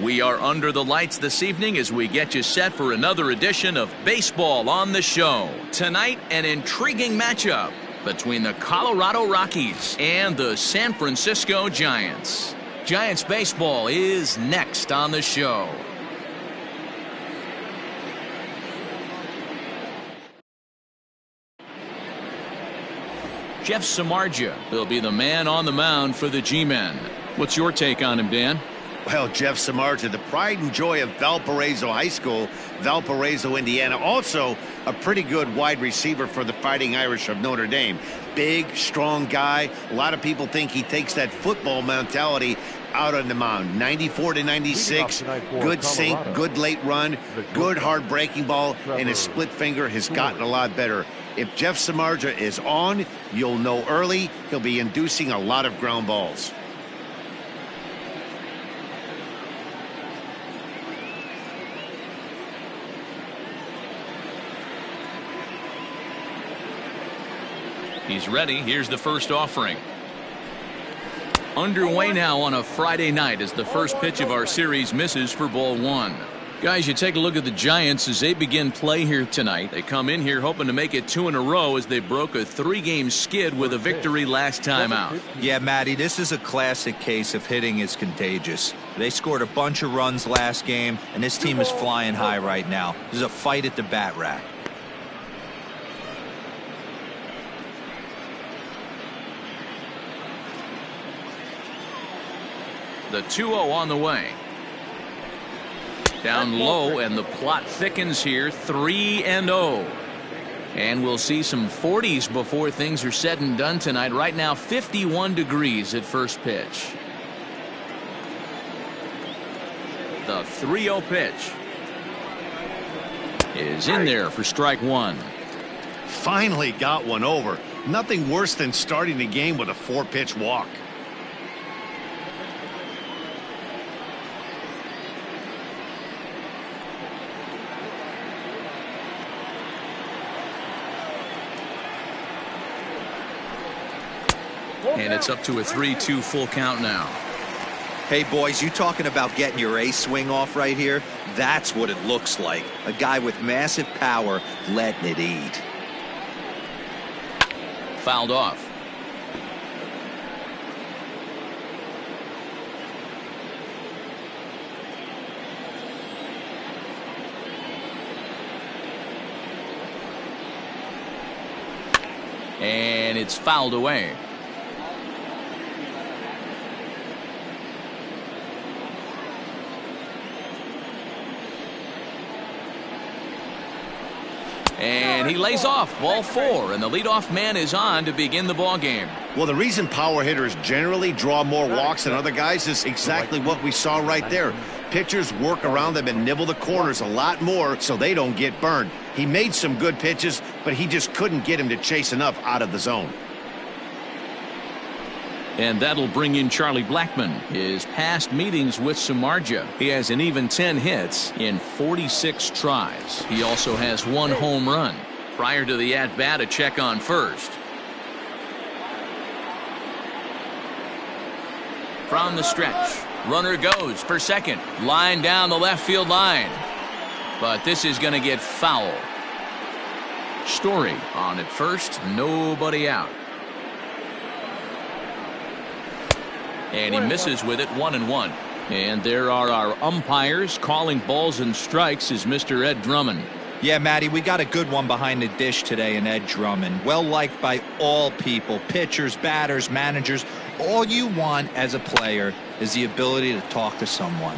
We are under the lights this evening as we get you set for another edition of Baseball on the Show. Tonight, an intriguing matchup between the Colorado Rockies and the San Francisco Giants. Giants baseball is next on the show. Jeff Samardzija will be the man on the mound for the G-Men. What's your take on him, Dan? Well, Jeff Samardzija, the pride and joy of Valparaiso High School, Valparaiso, Indiana. Also, a pretty good wide receiver for the Fighting Irish of Notre Dame. Big, strong guy. A lot of people think he takes that football mentality out on the mound. 94 to 96, good sink, good late run, good hard breaking ball, and his split finger has gotten a lot better. If Jeff Samardzija is on, you'll know early he'll be inducing a lot of ground balls. He's ready. Here's the first offering. Underway now on a Friday night as the first pitch of our series misses for ball one. Guys, you take a look at the Giants as they begin play here tonight. They come in here hoping to make it 2 in a row as they broke a 3-game skid with a victory last time out. Yeah, Matty, this is a classic case of hitting is contagious. They scored a bunch of runs last game, and this team is flying high right now. There's a fight at the bat rack. The 2-0 on the way. Down low, and the plot thickens here. 3-0. And we'll see some 40s before things are said and done tonight. Right now, 51 degrees at first pitch. The 3-0 pitch is in there for strike one. Finally got one over. Nothing worse than starting the game with a 4-pitch walk. And it's up to a 3-2 full count now. Hey, boys, you talking about getting your ace swing off right here? That's what it looks like. A guy with massive power letting it eat. Fouled off. And it's fouled away. And he lays off ball 4, and the leadoff man is on to begin the ball game. Well, the reason power hitters generally draw more walks than other guys is exactly what we saw right there. Pitchers work around them and nibble the corners a lot more so they don't get burned. He made some good pitches, but he just couldn't get him to chase enough out of the zone. And that'll bring in Charlie Blackmon. His past meetings with Samardzija, he has an even 10 hits in 46 tries. He also has 1 home run. Prior to the at-bat, a check on first. From the stretch, runner goes for second. Line down the left field line. But this is going to get foul. Story on at first, nobody out. And he misses with it, 1-1. And there are our umpires calling balls and strikes is Mr. Ed Drummond. Yeah, Matty, we got a good one behind the dish today in Ed Drummond. Well liked by all people, pitchers, batters, managers. All you want as a player is the ability to talk to someone.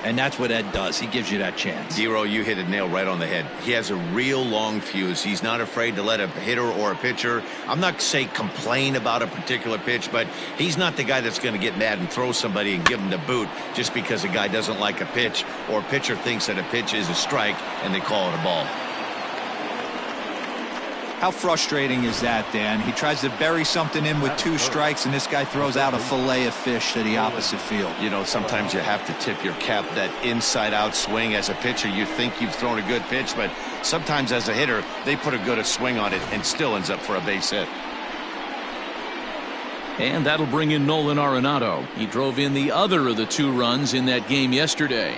And that's what Ed does. He gives you that chance. Zero, you hit a nail right on the head. He has a real long fuse. He's not afraid to let a hitter or a pitcher, I'm not saying complain about a particular pitch, but he's not the guy that's going to get mad and throw somebody and give him the boot just because a guy doesn't like a pitch or a pitcher thinks that a pitch is a strike and they call it a ball. How frustrating is that, Dan? He tries to bury something in with 2 strikes, and this guy throws out a fillet of fish to the opposite field. You know, sometimes you have to tip your cap. That inside-out swing as a pitcher, you think you've thrown a good pitch, but sometimes as a hitter, they put a good swing on it and still ends up for a base hit. And that'll bring in Nolan Arenado. He drove in the other of the 2 runs in that game yesterday.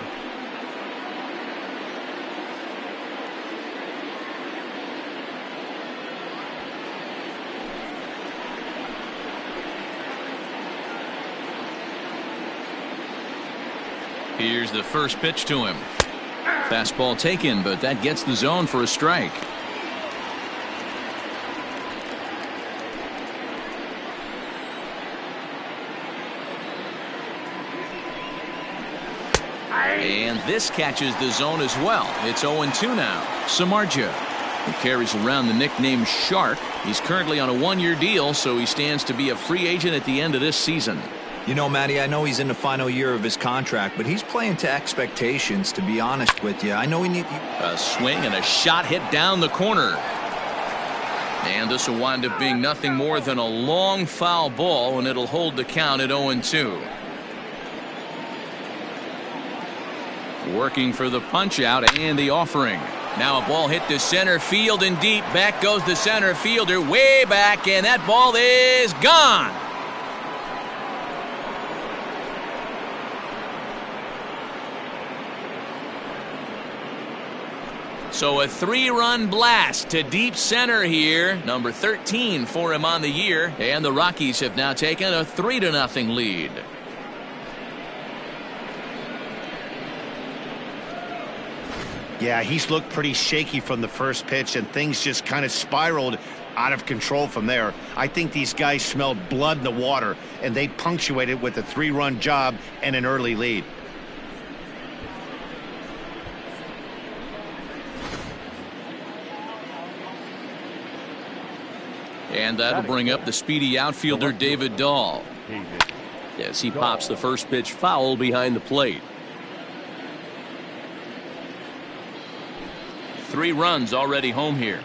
Here's the first pitch to him. Fastball taken, but that gets the zone for a strike. And this catches the zone as well. It's 0-2 now. Samardzija, who carries around the nickname Shark. He's currently on a 1-year deal, so he stands to be a free agent at the end of this season. You know, Matty, I know he's in the final year of his contract, but he's playing to expectations, to be honest with you. I know he needs a swing and a shot hit down the corner. And this will wind up being nothing more than a long foul ball, and it'll hold the count at 0-2. Working for the punch out and the offering. Now a ball hit to center field and deep. Back goes the center fielder way back, and that ball is gone. So a 3-run blast to deep center here. Number 13 for him on the year. And the Rockies have now taken a 3-0 lead. Yeah, he's looked pretty shaky from the first pitch, and things just kind of spiraled out of control from there. I think these guys smelled blood in the water, and they punctuated with a 3-run job and an early lead. And that'll bring up the speedy outfielder David Dahl as he pops the first pitch foul behind the plate. 3 runs already home here.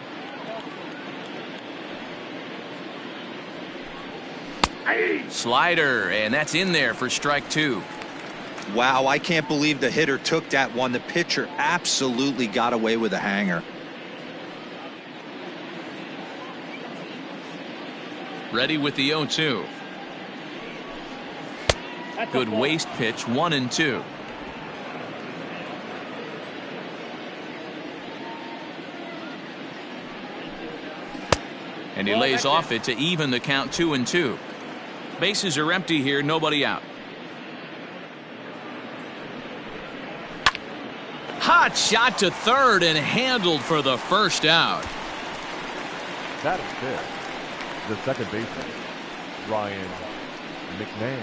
Slider, and that's in there for strike 2. Wow, I can't believe the hitter took that one. The pitcher absolutely got away with a hanger. Ready with the 0-2. Good waist pitch, 1-2. And he lays off it to even the count 2-2. Bases are empty here, nobody out. Hot shot to third and handled for the first out. That is fair. The second baseman, Ryan McMahon.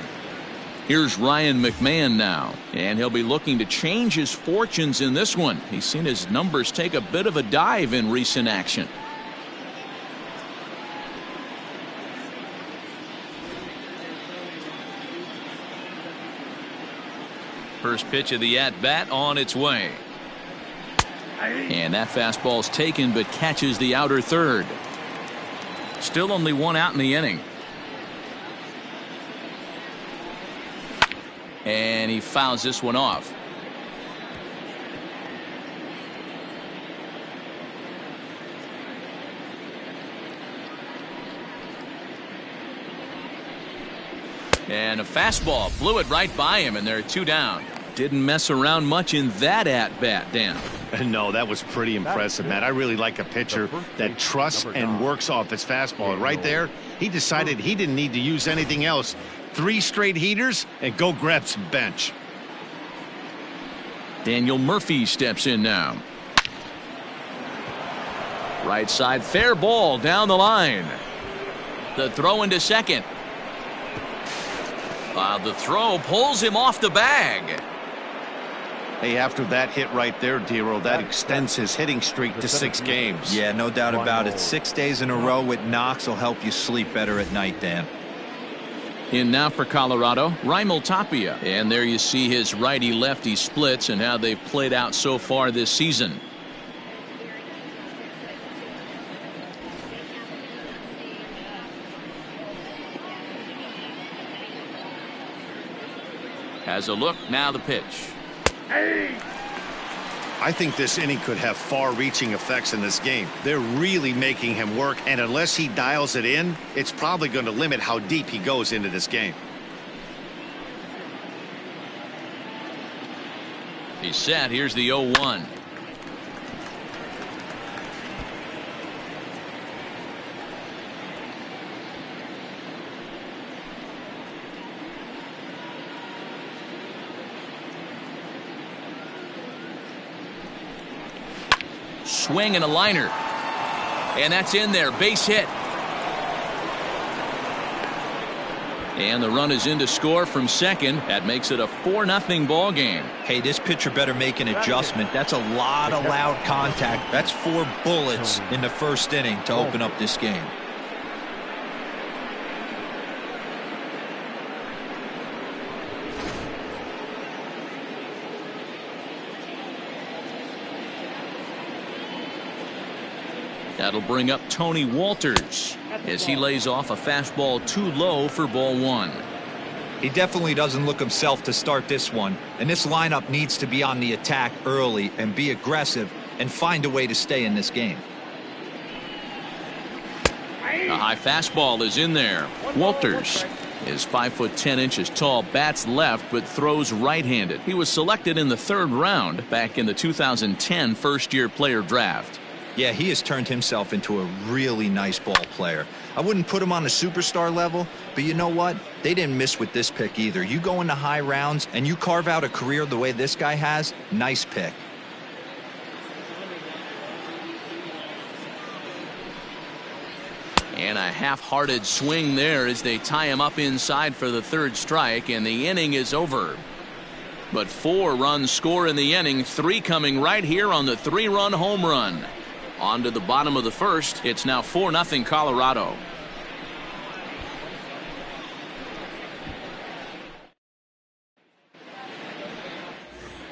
Here's Ryan McMahon now, and he'll be looking to change his fortunes in this one. He's seen his numbers take a bit of a dive in recent action. First pitch of the at-bat on its way. And that fastball's taken but catches the outer third. Still only 1 out in the inning. And he fouls this one off. And a fastball blew it right by him, and there are 2 down. Didn't mess around much in that at-bat, Dan. No, that was pretty impressive, Matt. I really like a pitcher that trusts and works off his fastball. Right there, he decided he didn't need to use anything else. 3 straight heaters and go grab some bench. Daniel Murphy steps in now. Right side, fair ball down the line. The throw into second. The throw pulls him off the bag. Hey, after that hit right there, Dero, that extends his hitting streak to 6 games. Yeah, no doubt about it. 6 days in a row with knocks will help you sleep better at night, Dan. In now for Colorado, Raimel Tapia. And there you see his righty-lefty splits and how they've played out so far this season. Has a look, now the pitch. I think this inning could have far-reaching effects in this game. They're really making him work, and unless he dials it in, it's probably going to limit how deep he goes into this game. He's set. Here's the 0-1. Swing and a liner. And that's in there. Base hit. And the run is in to score from second. That makes it a 4-0 ball game. Hey, this pitcher better make an adjustment. That's a lot of loud contact. That's 4 bullets in the first inning to open up this game. That'll bring up Tony Walters as he lays off a fastball too low for ball 1. He definitely doesn't look himself to start this one, and this lineup needs to be on the attack early and be aggressive and find a way to stay in this game. A high fastball is in there. Walters is 5'10" tall, bats left but throws right-handed. He was selected in the 3rd round back in the 2010 first-year player draft. Yeah, he has turned himself into a really nice ball player. I wouldn't put him on a superstar level, but you know what? They didn't miss with this pick either. You go into high rounds and you carve out a career the way this guy has, nice pick. And a half-hearted swing there as they tie him up inside for the 3rd strike, and the inning is over. But 4 runs score in the inning, 3 coming right here on the 3-run home run. On to the bottom of the 1st. It's now 4-0 Colorado.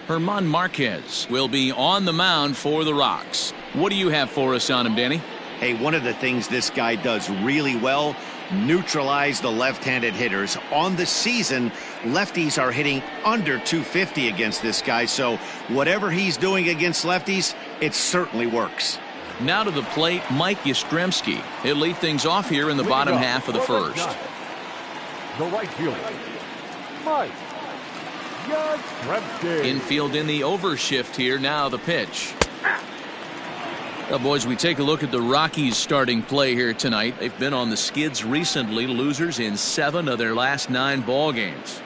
German Marquez will be on the mound for the Rocks. What do you have for us on him, Danny? Hey, one of the things this guy does really well, neutralize the left-handed hitters. On the season, lefties are hitting under 250 against this guy, so whatever he's doing against lefties, it certainly works. Now to the plate, Mike Yastrzemski. He'll lead things off here in the bottom half of the 1st. The right fielder, Mike Yastrzemski. Infield in the overshift here. Now the pitch. Well, boys, we take a look at the Rockies starting play here tonight. They've been on the skids recently, losers in 7 of their last 9 ball games.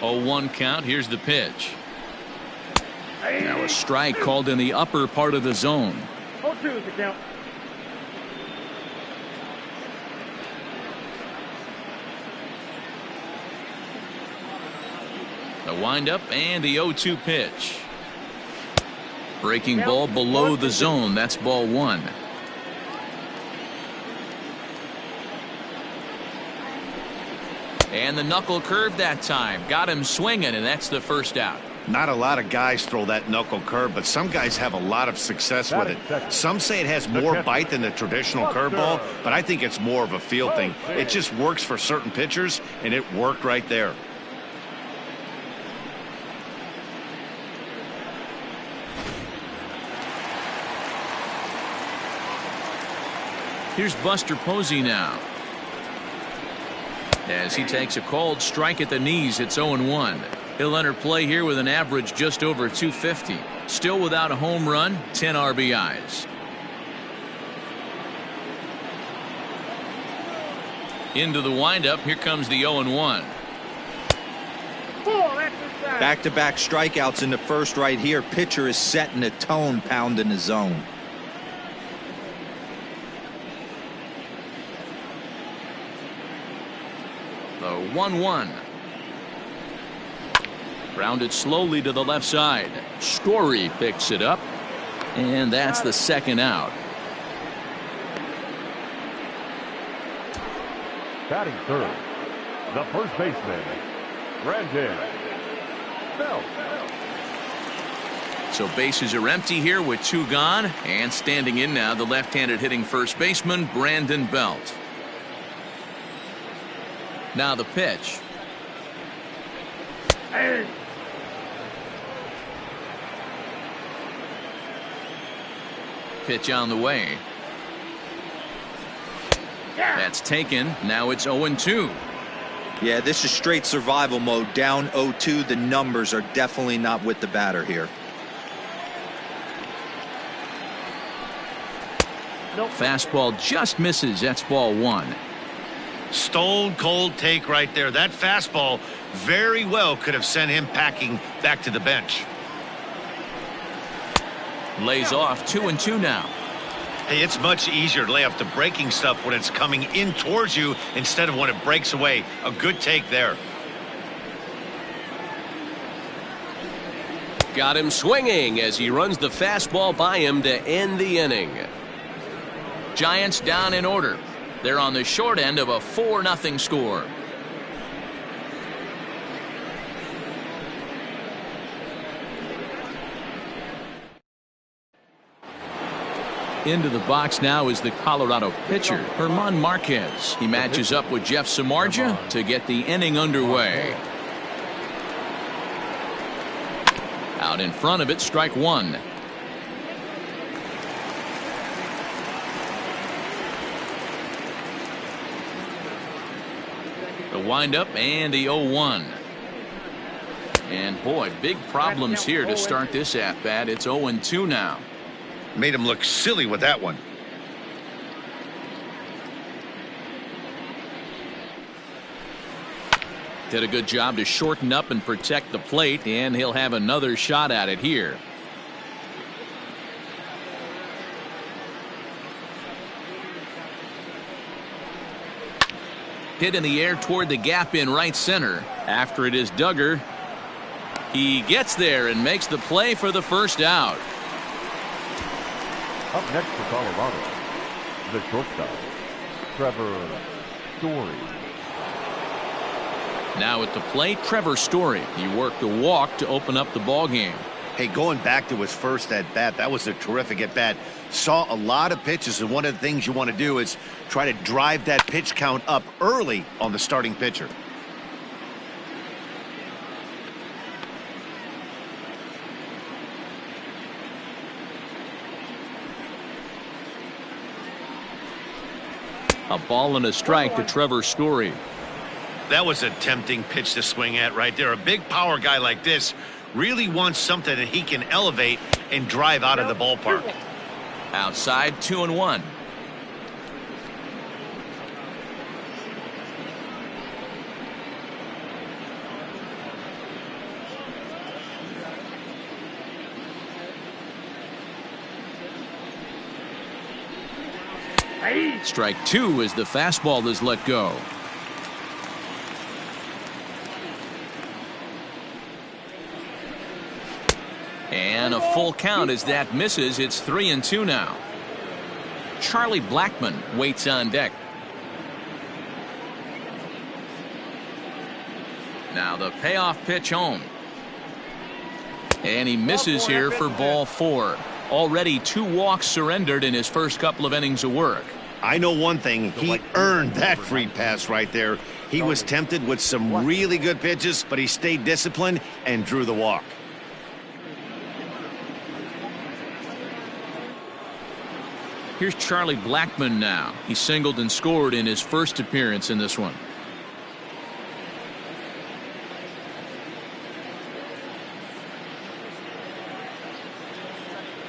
Oh, 1 count. Here's the pitch. Now a strike called in the upper part of the zone. 0-2 is the count. The windup and the 0-2 pitch. Breaking ball below the zone. That's ball 1. And the knuckle curve that time. Got him swinging, and that's the 1st out. Not a lot of guys throw that knuckle curve, but some guys have a lot of success with it. Some say it has more bite than the traditional curveball, but I think it's more of a feel thing. It just works for certain pitchers, and it worked right there. Here's Buster Posey now. As he takes a called strike at the knees, it's 0-1. He'll enter play here with an average just over 250. Still without a home run, 10 RBIs. Into the windup, here comes the 0-1. Back-to-back strikeouts in the 1st right here. Pitcher is setting the tone, pounding the zone. The 1-1. Grounded slowly to the left side. Story picks it up, and that's the 2nd out. Batting 3rd, the first baseman, Brandon Belt. So bases are empty here with 2 gone, and standing in now the left-handed hitting first baseman, Brandon Belt. Now the pitch. Pitch on the way. That's taken. Now it's 0-2. Yeah, this is straight survival mode. Down 0-2. The numbers are definitely not with the batter here. Fastball just misses. That's ball 1. Stone cold take right there. That fastball very well could have sent him packing back to the bench. Lays off 2-2 now. Hey, it's much easier to lay off the breaking stuff when it's coming in towards you instead of when it breaks away. A good take there. Got him swinging as he runs the fastball by him to end the inning. Giants down in order. They're on the short end of a 4-0 score. Into the box now is the Colorado pitcher, German Marquez. He matches up with Jeff Samardzija to get the inning underway. Out in front of it, strike 1. The windup and the 0-1. And boy, big problems here to start this at bat. It's 0-2 now. Made him look silly with that one. Did a good job to shorten up and protect the plate, and he'll have another shot at it here. Hit in the air toward the gap in right center. After it is Duggar. He gets there and makes the play for the first out. Up next for Colorado, the shortstop, Trevor Story. Now at the plate, Trevor Story. He worked a walk to open up the ball game. Hey, going back to his first at bat, that was a terrific at bat. Saw a lot of pitches, and one of the things you want to do is try to drive that pitch count up early on the starting pitcher. A ball and a strike to Trevor Story. That was a tempting pitch to swing at right there. A big power guy like this really wants something that he can elevate and drive out of the ballpark. Outside, 2-1. Strike 2 as the fastball is let go. And a full count as that misses. It's 3-2 now. Charlie Blackmon waits on deck. Now the payoff pitch home. And he misses here for ball 4. Already 2 walks surrendered in his first couple of innings of work. I know one thing. He earned that free pass right there. He was tempted with some really good pitches, but he stayed disciplined and drew the walk. Here's Charlie Blackmon now. He singled and scored in his first appearance in this one.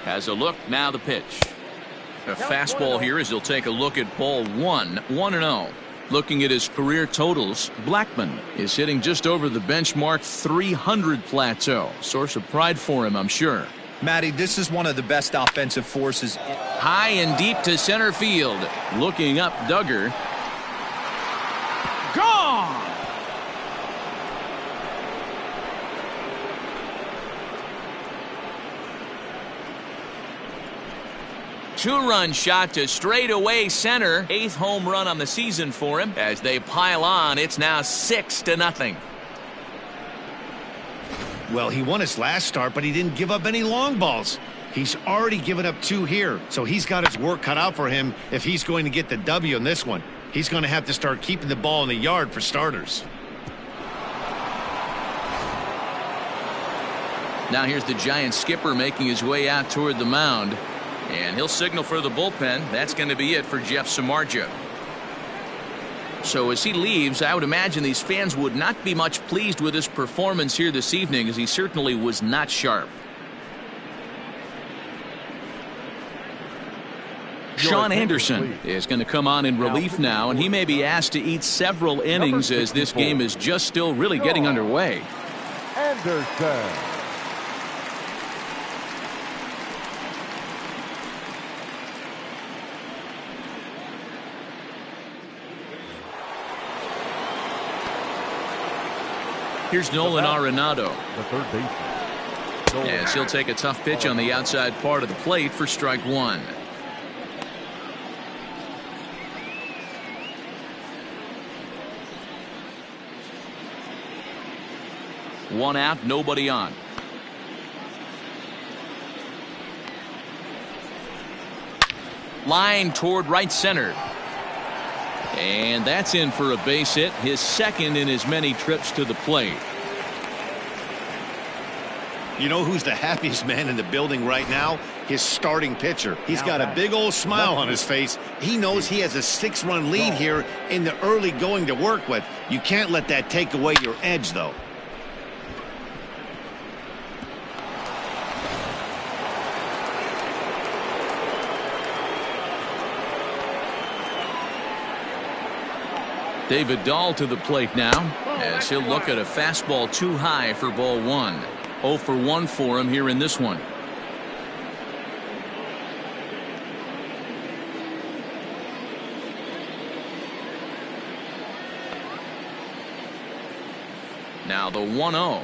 Has a look, now the pitch. A fastball here as he'll take a look at ball 1, 1-0. Looking at his career totals, Blackmon is hitting just over the benchmark 300 plateau. Source of pride for him, I'm sure. Matty, this is one of the best offensive forces. High and deep to center field. Looking up, Duggar. Gone! Two-run shot to straightaway center. 8th home run on the season for him. As they pile on, it's now 6-0. Well, he won his last start, but he didn't give up any long balls. He's already given up 2 here, so he's got his work cut out for him if he's going to get the W in this one. He's going to have to start keeping the ball in the yard for starters. Now here's the Giants skipper making his way out toward the mound. And he'll signal for the bullpen. That's going to be it for Jeff Samardzija. So as he leaves, I would imagine these fans would not be much pleased with his performance here this evening, as he certainly was not sharp. Sean Anderson is going to come on in relief now, and he may be asked to eat several innings as this game is just still really getting underway. Anderson. Here's Nolan Arenado. The third baseman. As he'll take a tough pitch on the outside part of the plate for strike one. One out, nobody on. Line toward right center. And that's in for a base hit, his second in as many trips to the plate. You know who's the happiest man in the building right now? His starting pitcher. He's got a big old smile on his face. He knows he has a 6-run lead here in the early going to work with. You can't let that take away your edge, though. David Dahl to the plate now, as he'll look at a fastball too high for ball one. 0 for 1 for him here in this one. Now the 1-0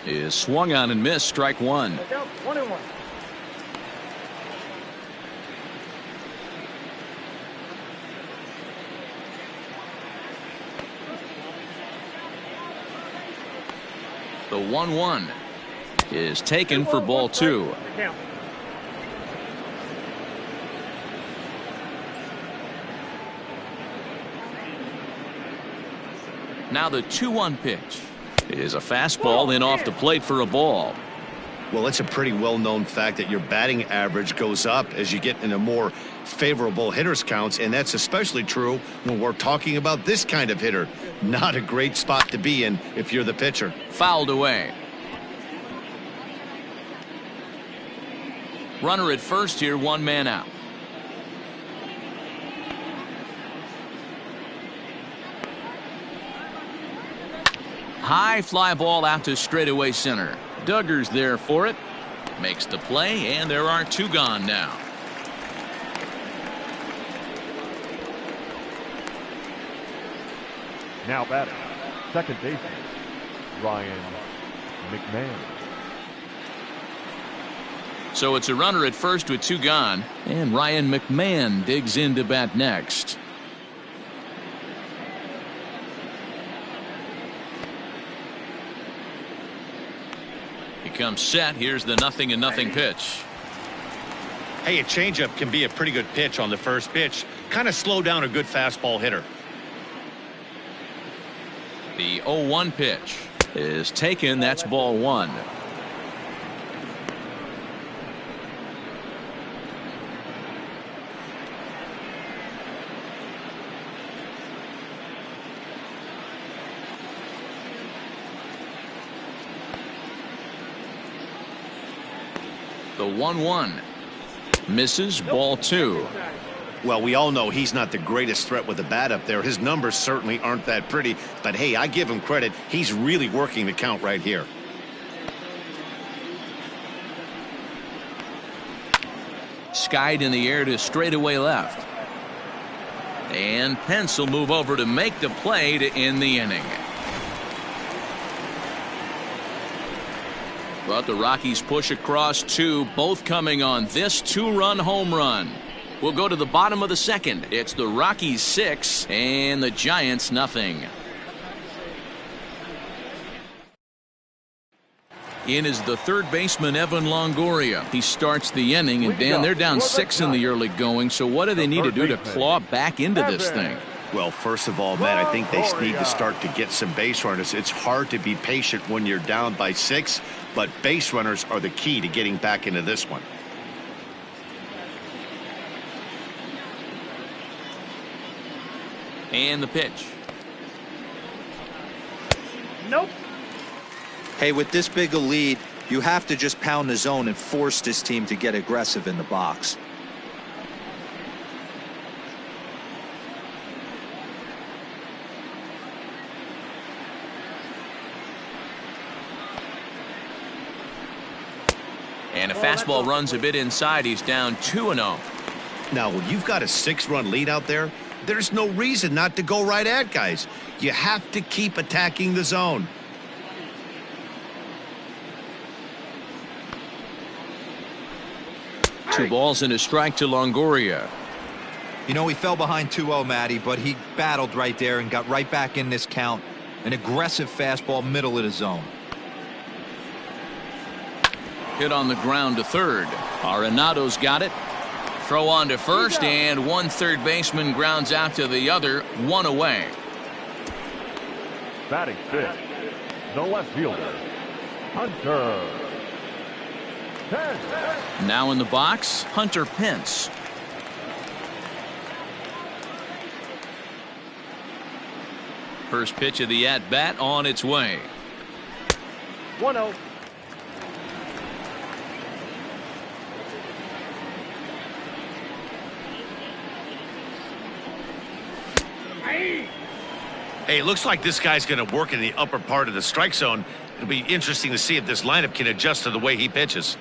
is swung on and missed, strike one. 1-1. The 1-1 is taken for ball two. Now the 2-1 pitch is a fastball in off the plate for a ball. Well, it's a pretty well-known fact that your batting average goes up as you get into more favorable hitters counts, and that's especially true when we're talking about this kind of hitter. Not a great spot to be in if you're the pitcher. Fouled away. Runner at first here, one man out. High fly ball out to straightaway center. Duggar's there for it. Makes the play, and there are two gone now. Now batting, second baseman, Ryan McMahon. So it's a runner at first with two gone, and Ryan McMahon digs in to bat next. He comes set. Here's the 0-0 pitch. Hey, a changeup can be a pretty good pitch on the first pitch. Kind of slow down a good fastball hitter. The 0-1 pitch is taken. That's ball one. The 1-1 misses, ball two. Well, we all know he's not the greatest threat with the bat up there. His numbers certainly aren't that pretty, but hey, I give him credit. He's really working the count right here. Skied in the air to straightaway left. And Pence will move over to make the play to end the inning. But the Rockies push across two, both coming on this two-run home run. We'll go to the bottom of the second. It's the Rockies 6 and the Giants nothing. In is the third baseman, Evan Longoria. He starts the inning, and Dan, they're down 6 in the early going, so what do they need to do to claw back into this thing? Well, first of all, Matt, I think they need to start to get some base runners. It's hard to be patient when you're down by 6, but base runners are the key to getting back into this one. And the pitch. Nope. Hey, with this big a lead, you have to just pound the zone and force this team to get aggressive in the box. And a fastball runs a bit inside. He's down 2-0. Now, when you've got a 6-run lead out there, there's no reason not to go right at guys. You have to keep attacking the zone. Two balls and a strike to Longoria. You know, he fell behind 2-0, Matty, but he battled right there and got right back in this count. An aggressive fastball, middle of the zone. Hit on the ground to third. Arenado's got it. Throw on to first, and one third baseman grounds out to the other, 1 away. Batting fifth, the left fielder, Hunter Pence. Now in the box, Hunter Pence. First pitch of the at-bat on its way. 1-0. Hey, it looks like this guy's going to work in the upper part of the strike zone. It'll be interesting to see if this lineup can adjust to the way he pitches.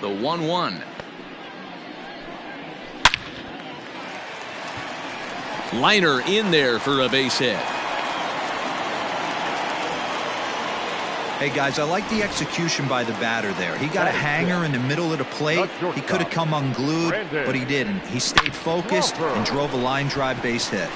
The 1-1. Liner in there for a base hit. Hey, guys, I like the execution by the batter there. He got a hanger in the middle of the plate. He could have come unglued, but he didn't. He stayed focused and drove a line drive base hit.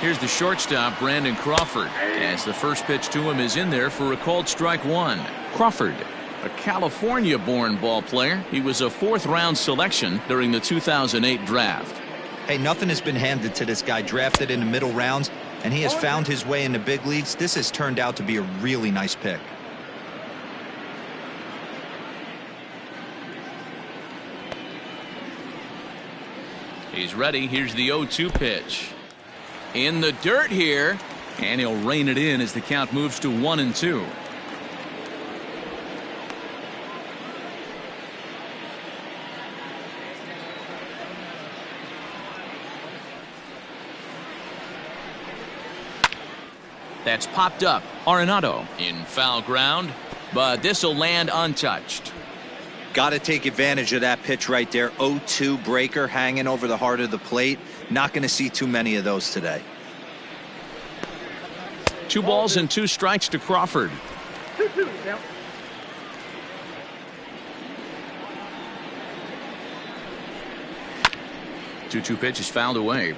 Here's the shortstop, Brandon Crawford, as the first pitch to him is in there for a called strike 1. Crawford, a California-born ball player. He was a 4th-round selection during the 2008 draft. Hey, nothing has been handed to this guy. Drafted in the middle rounds, and he has found his way in the big leagues. This has turned out to be a really nice pick. He's ready. Here's the 0-2 pitch. In the dirt here, and he'll rein it in as the count moves to 1-2. That's popped up. Arenado in foul ground, but this will land untouched. Got to take advantage of that pitch right there. 0-2 breaker hanging over the heart of the plate. Not going to see too many of those today. 2 balls and 2 strikes to Crawford. 2-2 now. Two pitch is fouled away.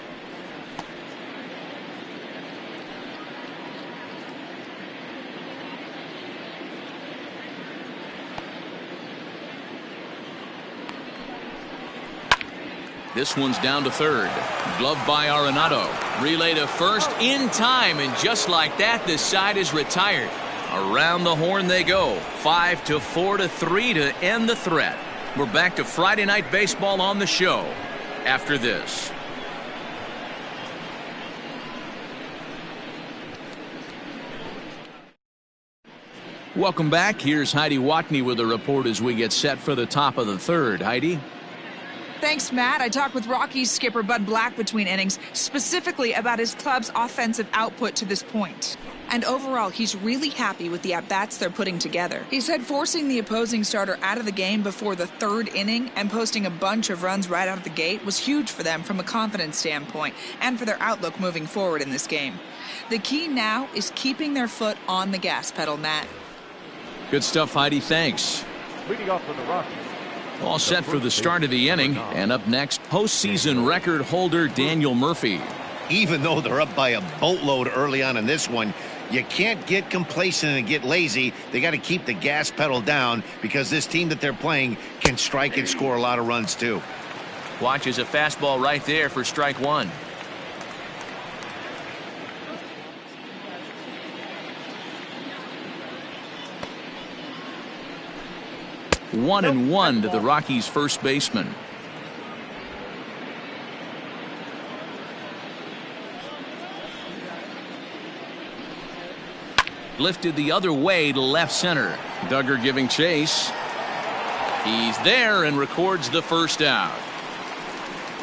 This one's down to third. Gloved by Arenado. Relay to first in time, and just like that, this side is retired. Around the horn they go. 5-4 to 3 to end the threat. We're back to Friday Night Baseball on the show after this. Welcome back. Here's Heidi Watney with a report as we get set for the top of the third. Heidi? Thanks, Matt. I talked with Rockies skipper Bud Black between innings, specifically about his club's offensive output to this point. And overall, he's really happy with the at-bats they're putting together. He said forcing the opposing starter out of the game before the 3rd inning and posting a bunch of runs right out of the gate was huge for them from a confidence standpoint and for their outlook moving forward in this game. The key now is keeping their foot on the gas pedal, Matt. Good stuff, Heidi. Thanks. Leading off for the Rockies. All set for the start of the inning, and up next, postseason record holder Daniel Murphy. Even though they're up by a boatload early on in this one, You can't get complacent and get lazy. They got to keep the gas pedal down because this team that they're playing can strike and score a lot of runs too. Watches a fastball right there for strike one. 1-1 to the Rockies' first baseman. Lifted the other way to left center. Duggar giving chase. He's there and records the first out.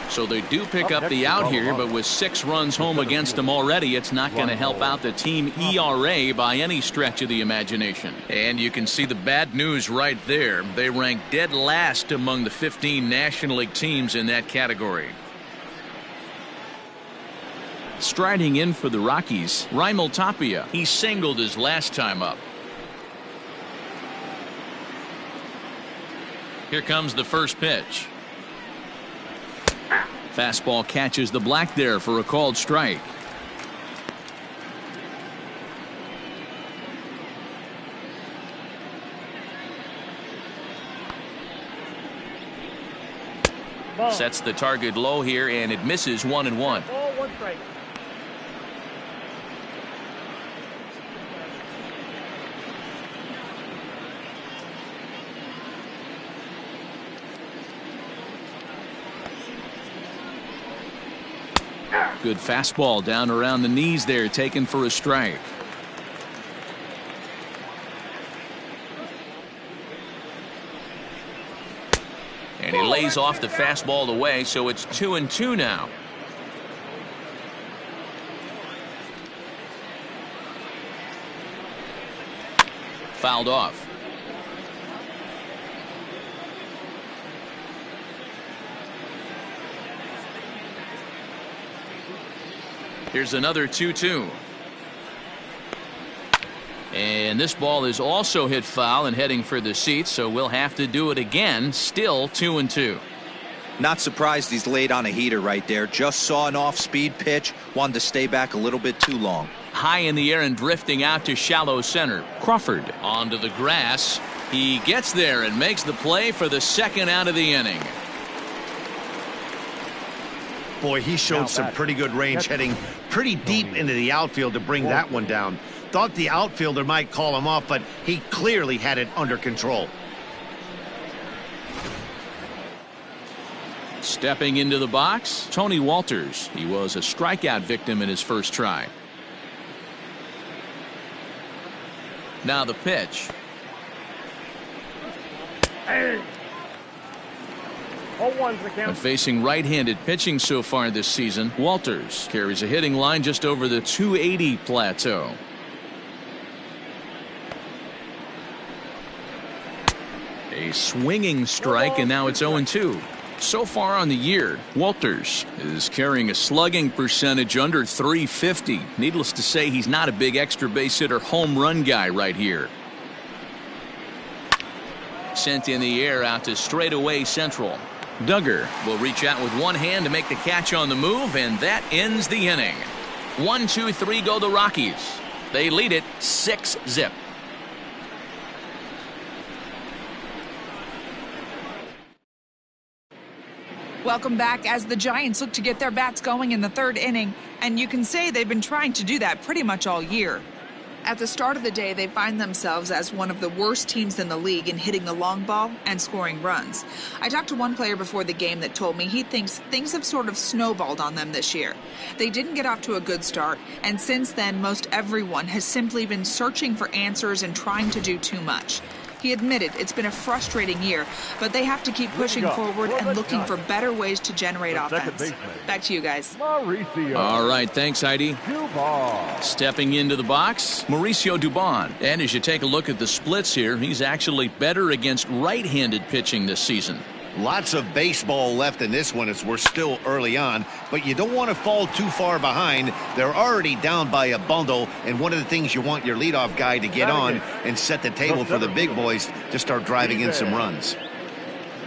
So they do pick up the out here, but with 6 runs home against them already, it's not going to help out the team ERA by any stretch of the imagination. And you can see the bad news right there. They rank dead last among the 15 National League teams in that category. Striding in for the Rockies, Raimel Tapia. He singled his last time up. Here comes the first pitch. Fastball catches the black there for a called strike. Ball. Sets the target low here, and it misses 1-1. Ball, 1 strike. Good fastball down around the knees there, taken for a strike. And he lays off the fastball away, so it's 2-2 now. Fouled off. Here's another 2-2. And this ball is also hit foul and heading for the seats, so we'll have to do it again. Still 2-2. Not surprised he's laid on a heater right there. Just saw an off-speed pitch. Wanted to stay back a little bit too long. High in the air and drifting out to shallow center. Crawford onto the grass. He gets there and makes the play for the second out of the inning. Boy, he showed some pretty good range, heading pretty deep into the outfield to bring that one down. Thought the outfielder might call him off, but he clearly had it under control. Stepping into the box, Tony Walters. He was a strikeout victim in his first try. Now the pitch. Hey. 0-1's the count. But facing right-handed pitching so far this season, Walters carries a hitting line just over the 280 plateau. A swinging strike, and now it's 0-2. So far on the year, Walters is carrying a slugging percentage under 350. Needless to say, he's not a big extra base hitter home run guy right here. Sent in the air out to straightaway central. Duggar will reach out with one hand to make the catch on the move, and that ends the inning. 1-2-3 go the Rockies. They lead it 6-0. Welcome back as the Giants look to get their bats going in the 3rd inning, and you can say they've been trying to do that pretty much all year. At the start of the day, they find themselves as one of the worst teams in the league in hitting the long ball and scoring runs. I talked to one player before the game that told me he thinks things have sort of snowballed on them this year. They didn't get off to a good start, and since then, most everyone has simply been searching for answers and trying to do too much. He admitted it's been a frustrating year, but they have to keep pushing forward and looking for better ways to generate offense. Back to you guys. Mauricio. All right, thanks, Heidi. Dubon. Stepping into the box, Mauricio Dubon. And as you take a look at the splits here, he's actually better against right-handed pitching this season. Lots of baseball left in this one as we're still early on, but you don't want to fall too far behind. They're already down by a bundle, and one of the things you want your leadoff guy to get on and set the table for the big boys to start driving in some runs.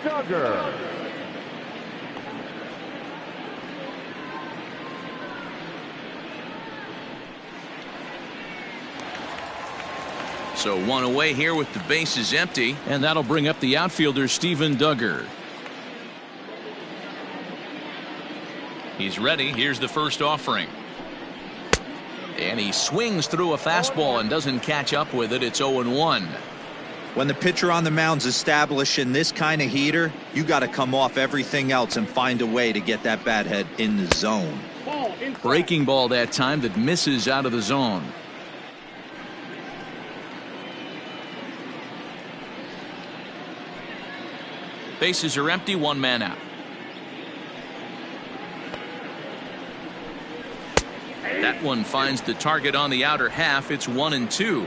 Duggar. So one away here with the bases empty, and that'll bring up the outfielder Steven Duggar. He's ready. Here's the first offering. And he swings through a fastball and doesn't catch up with it. It's 0-1. When the pitcher on the mound's establishing this kind of heater, you got to come off everything else and find a way to get that bat head in the zone. Breaking ball that time that misses out of the zone. Bases are empty, one man out. That one finds the target on the outer half. It's 1-2.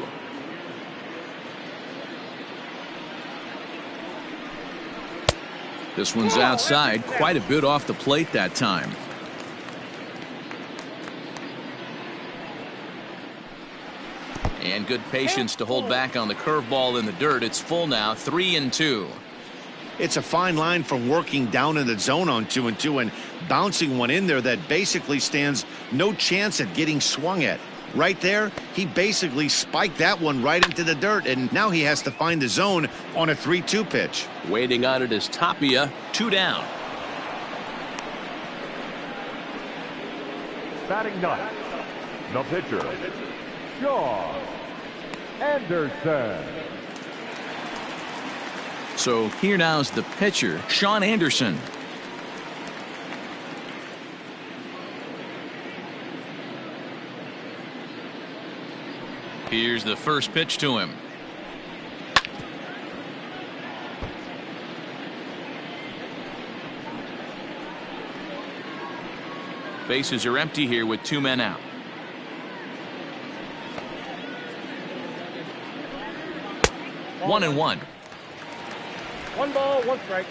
This one's outside, quite a bit off the plate that time. And good patience to hold back on the curveball in the dirt. It's full now, 3-2. It's a fine line from working down in the zone on 2-2 and bouncing one in there that basically stands no chance at getting swung at. Right there, he basically spiked that one right into the dirt, and now he has to find the zone on a 3-2 pitch. Waiting on it is Tapia, 2 down. Batting ninth, the pitcher, Sean Anderson. So here now's the pitcher, Sean Anderson. Here's the first pitch to him. Bases are empty here with 2 men out. One and one. 1 ball, 1 strike.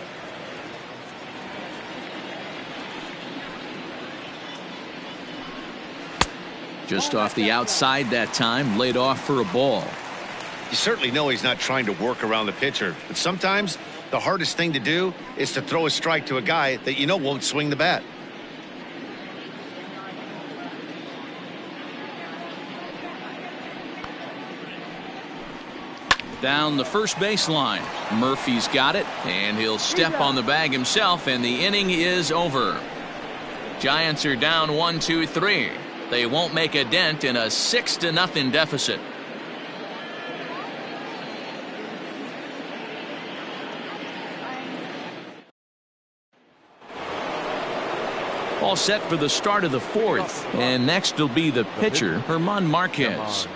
Just off the outside that time, laid off for a ball. You certainly know he's not trying to work around the pitcher, but sometimes the hardest thing to do is to throw a strike to a guy that you know won't swing the bat. Down the first baseline. Murphy's got it, and he'll step on the bag himself, and the inning is over. Giants are down 1-2-3. They won't make a dent in a 6-0 deficit. All set for the start of the 4th, and next will be the pitcher, German Marquez.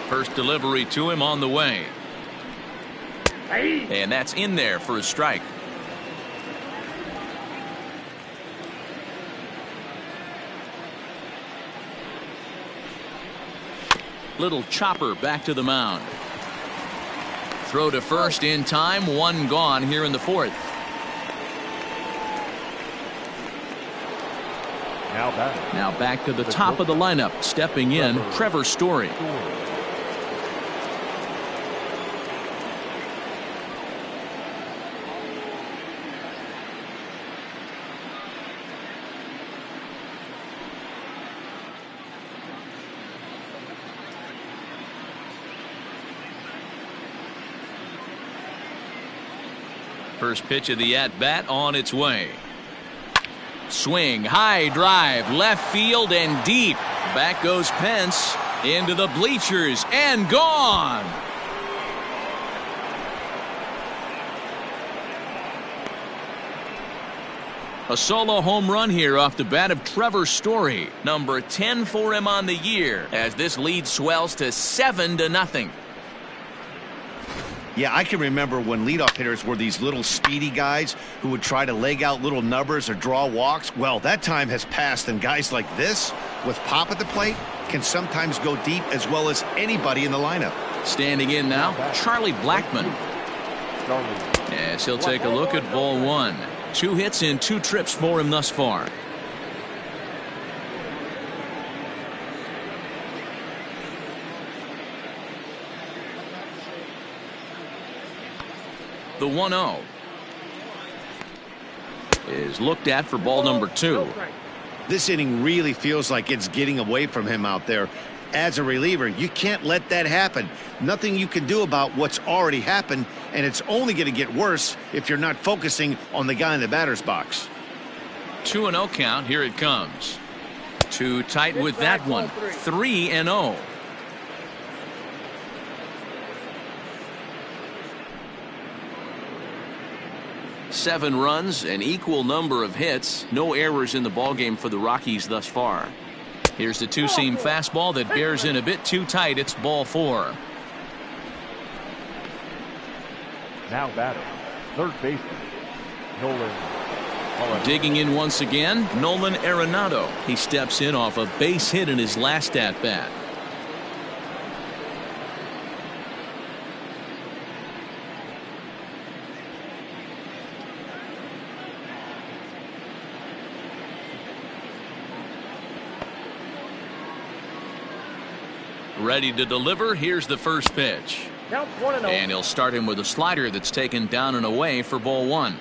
First delivery to him on the way. And that's in there for a strike. Little chopper back to the mound. Throw to first in time. 1 gone here in the 4th. Now back to the top of the lineup. Stepping in, Trevor Story. First pitch of the at-bat on its way. Swing, high drive, left field and deep. Back goes Pence into the bleachers and gone. A solo home run here off the bat of Trevor Story. Number 10 for him on the year as this lead swells to 7-0. Yeah, I can remember when leadoff hitters were these little speedy guys who would try to leg out little numbers or draw walks. Well, that time has passed, and guys like this, with pop at the plate, can sometimes go deep as well as anybody in the lineup. Standing in now, Charlie Blackmon. Yes, he'll take a look at ball 1. 2 hits in 2 trips for him thus far. The 1-0 is looked at for ball number 2. This inning really feels like it's getting away from him out there. As a reliever, you can't let that happen. Nothing you can do about what's already happened, and it's only going to get worse if you're not focusing on the guy in the batter's box. 2-0 count. Here it comes. Too tight with that one. 3-0. Seven runs, an equal number of hits. No errors in the ballgame for the Rockies thus far. Here's the two-seam fastball that bears in a bit too tight. It's ball 4. Now batting, third baseman, Nolan. Digging in once again, Nolan Arenado. He steps in off a base hit in his last at-bat. Ready to deliver. Here's the first pitch. Count 1-0. And he'll start him with a slider that's taken down and away for ball 1.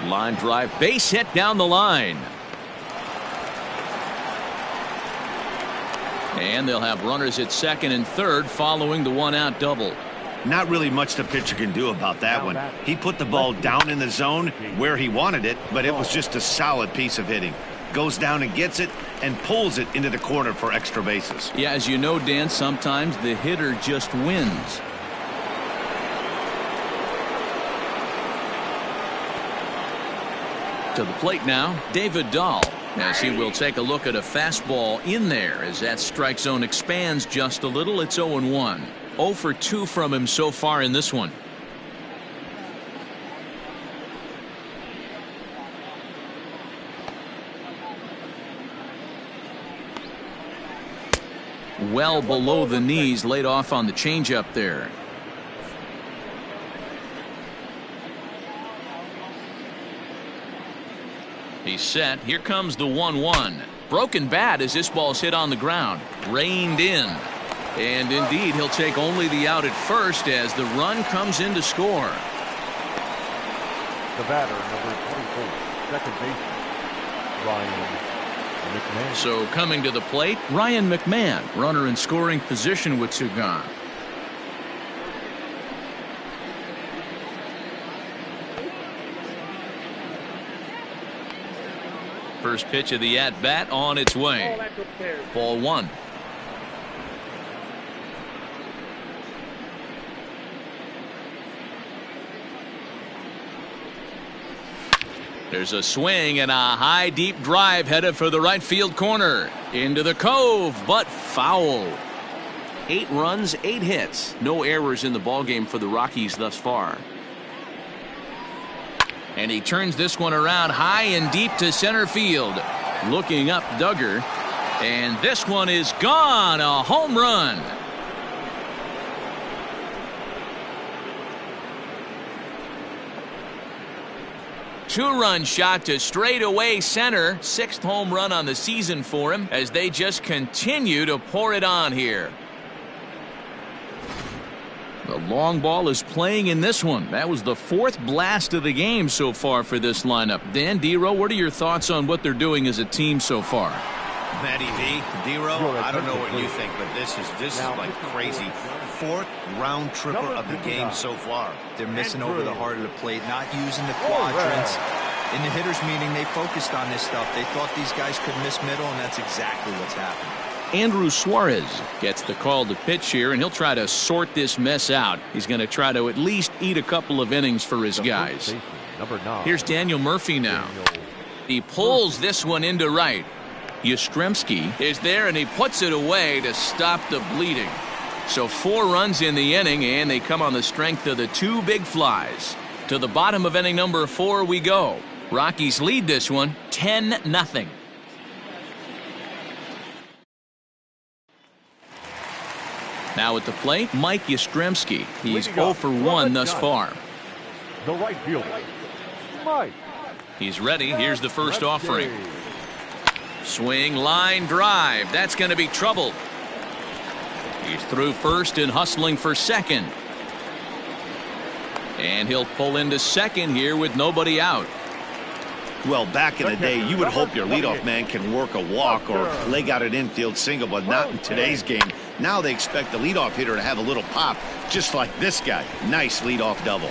Line drive, base hit down the line. And they'll have runners at second and third following the one-out double. Not really much the pitcher can do about that one. He put the ball down in the zone where he wanted it, but it was just a solid piece of hitting. Goes down and gets it and pulls it into the corner for extra bases. Yeah, as you know, Dan, sometimes the hitter just wins. To the plate now, David Dahl, as he will take a look at a fastball in there as that strike zone expands just a little. It's 0-1. 0 for 2 from him so far in this one. Well below the knees, laid off on the changeup there. He's set. Here comes the 1-1. Broken bat as this ball's hit on the ground. Reined in. And indeed, he'll take only the out at first as the run comes in to score. The batter, number 24, second baseman, Ryan McMahon. So coming to the plate, Ryan McMahon, runner in scoring position with two gone. First pitch of the at-bat on its way. Ball 1. There's a swing and a high deep drive headed for the right field corner. Into the cove, but foul. 8 runs, 8 hits. No errors in the ballgame for the Rockies thus far. And he turns this one around high and deep to center field. Looking up Duggar. And this one is gone. A home run. Two-run shot to straightaway center. 6th home run on the season for him as they just continue to pour it on here. The long ball is playing in this one. That was the 4th blast of the game so far for this lineup. Dan, D-Row, what are your thoughts on what they're doing as a team so far? Matty V, D-Row, I don't know what you think, but this is like crazy. 4th round tripper of the game so far. They're missing over the heart of the plate, not using the quadrants. In the hitters meeting, they focused on this stuff. They thought these guys could miss middle, and that's exactly what's happening. Andrew Suarez gets the call to pitch here, and he'll try to sort this mess out. He's going to try to at least eat a couple of innings for his guys. Here's Daniel Murphy now. He pulls this one into right. Yastrzemski is there, and he puts it away to stop the bleeding. So 4 runs in the inning, and they come on the strength of the 2 big flies. To the bottom of inning number 4 we go. Rockies lead this one 10-0. Now at the plate, Mike Yastrzemski. He's 0 for 1 thus far. The right fielder, Mike. He's ready. Here's the first offering. Swing, line drive. That's going to be trouble. He's through first and hustling for second. And he'll pull into second here with nobody out. Well, back in the day, you would hope your leadoff man can work a walk or leg out an infield single, but not in today's game. Now they expect the leadoff hitter to have a little pop, just like this guy. Nice leadoff double.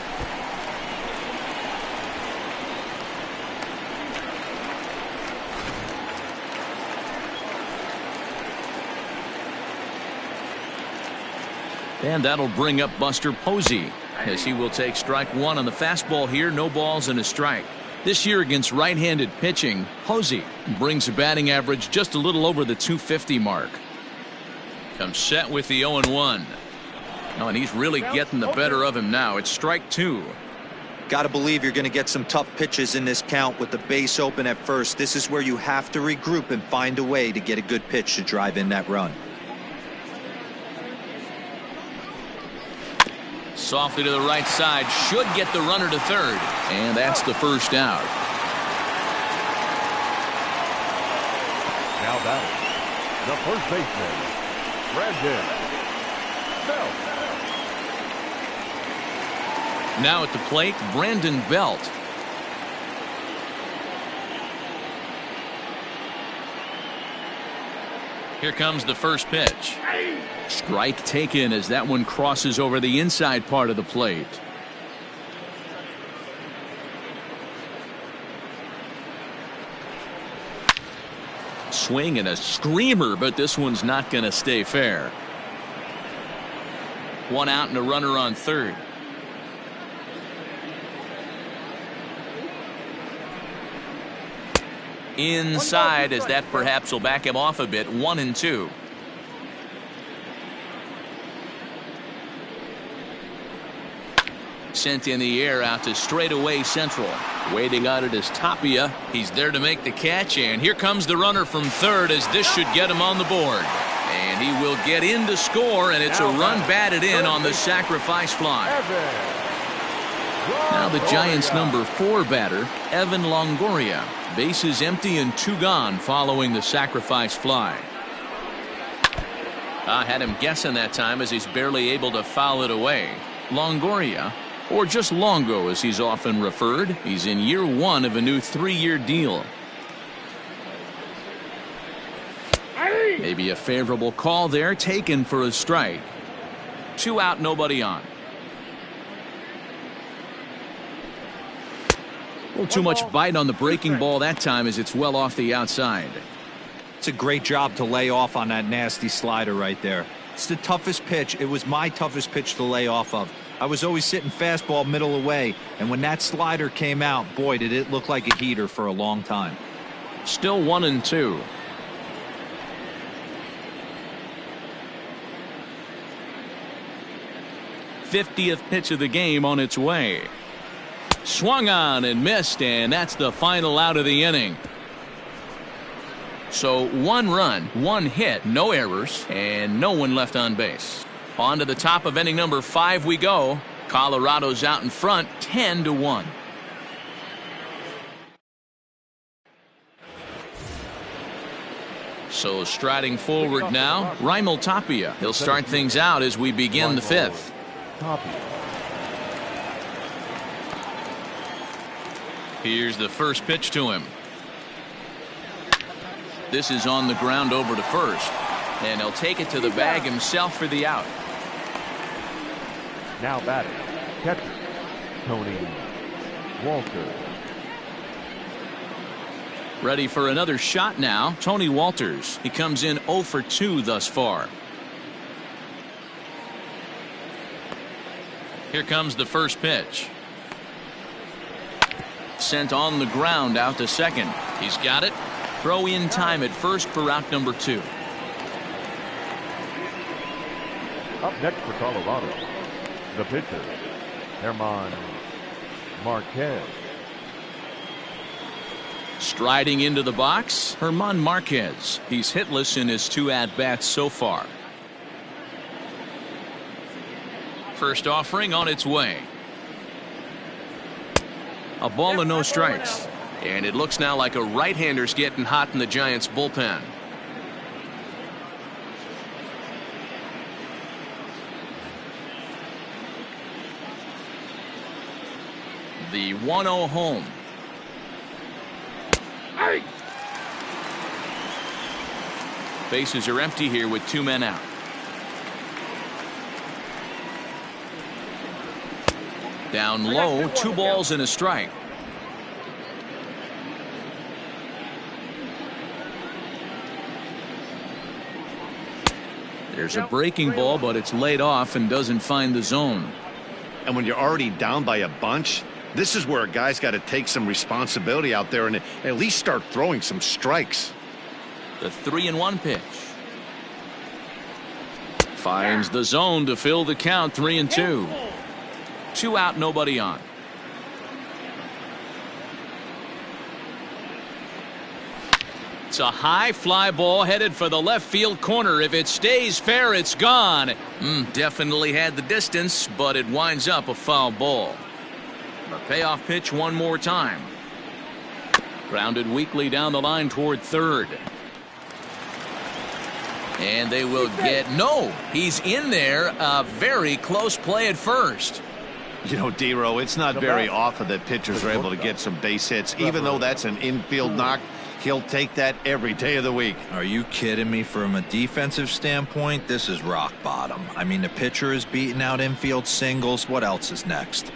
And that'll bring up Buster Posey, as he will take strike one on the fastball here. No balls and a strike. This year against right-handed pitching, Posey brings a batting average just a little over the 250 mark. Comes set with the 0-1. Oh, and he's really getting the better of him now. It's strike two. Got to believe you're going to get some tough pitches in this count with the base open at first. This is where you have to regroup and find a way to get a good pitch to drive in that run. Softly to the right side, should get the runner to third, and that's the first out. Now batting, the first baseman, Brandon Belt. Now at the plate, Brandon Belt. Here comes the first pitch. Strike taken as that one crosses over the inside part of the plate. Swing and a screamer, but this one's not going to stay fair. One out and a runner on third. Inside, as that perhaps will back him off a bit. 1-2. Sent in the air out to straightaway central. Waiting on it is Tapia. He's there to make the catch, and here comes the runner from third, as this should get him on the board. And he will get in to score, and it's a run batted in on the sacrifice fly. Now the Giants' number 4 batter, Evan Longoria. Bases empty and 2 gone following the sacrifice fly. I had him guessing that time, as he's barely able to foul it away. Longoria, or just Longo as he's often referred, he's in year 1 of a new 3-year deal. Maybe a favorable call there, taken for a strike. 2 out, nobody on. A little too much bite on the breaking ball that time, as it's well off the outside. It's a great job to lay off on that nasty slider right there. It's the toughest pitch. It was my toughest pitch to lay off of. I was always sitting fastball middle away, and when that slider came out, boy, did it look like a heater for a long time. Still 1-2. '50th pitch of the game on its way. Swung on and missed, and that's the final out of the inning. So 1 run, 1 hit, no errors, and no one left on base. On to the top of inning number 5 we go. Colorado's out in front, 10-1. So striding forward now, Raimel Tapia. He'll start things out as we begin the 5th. Here's the first pitch to him. This is on the ground over to first, and he'll take it to the bag himself for the out. Now batting, catcher, Tony Walter. Ready for another shot now, Tony Walters. He comes in 0 for 2 thus far. Here comes the first pitch. Sent on the ground out to second. He's got it. Throw in time at first for out number 2. Up next for Colorado, the pitcher, German Marquez. Striding into the box, German Marquez. He's hitless in his 2 at-bats so far. First offering on its way. A ball and no strikes. And it looks now like a right-hander's getting hot in the Giants' bullpen. The 1-0 home. Bases are empty here with 2 men out. Down low, 2 balls and a strike. There's a breaking ball, but it's laid off and doesn't find the zone. And when you're already down by a bunch, this is where a guy's got to take some responsibility out there and at least start throwing some strikes. The 3-1 pitch. Finds the zone to fill the count. 3-2. 2 out, nobody on. It's a high fly ball headed for the left field corner. If it stays fair, it's gone. Definitely had the distance, but it winds up a foul ball. The payoff pitch one more time. Grounded weakly down the line toward third. And they will get no. He's in there. A very close play at first. You know, D-Row, it's not very often that pitchers are able to get some base hits. Even though that's an infield knock, he'll take that every day of the week. Are you kidding me? From a defensive standpoint, this is rock bottom. I mean, the pitcher is beating out infield singles. What else is next?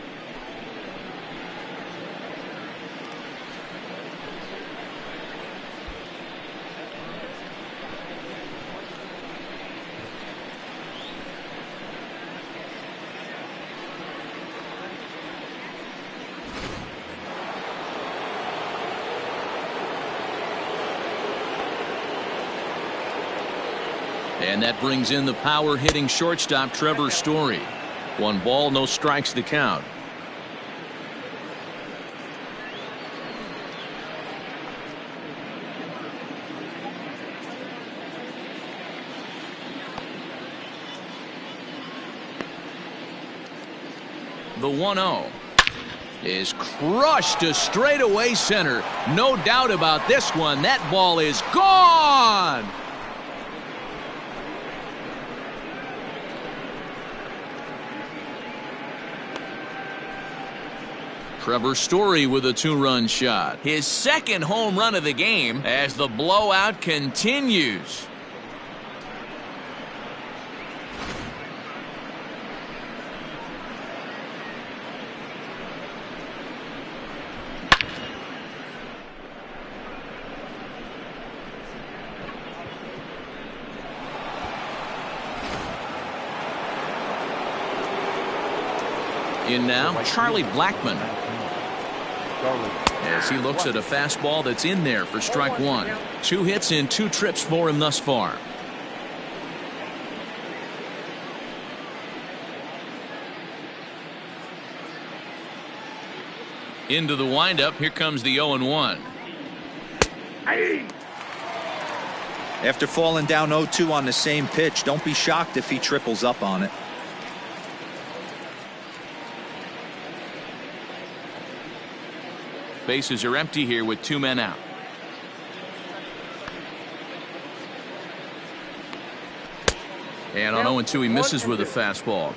And that brings in the power-hitting shortstop, Trevor Story. 1 ball, no strikes to count. The 1-0 is crushed to straightaway center. No doubt about this one. That ball is gone. Trevor Story with a 2-run shot. His second home run of the game as the blowout continues. In now, Charlie Blackmon. As he looks at a fastball that's in there for strike 1. 2 hits in 2 trips for him thus far. Into the windup. Here comes the 0-1. After falling down 0-2 on the same pitch, don't be shocked if he triples up on it. Bases are empty here with 2 men out. And on 0-2, he misses with a fastball.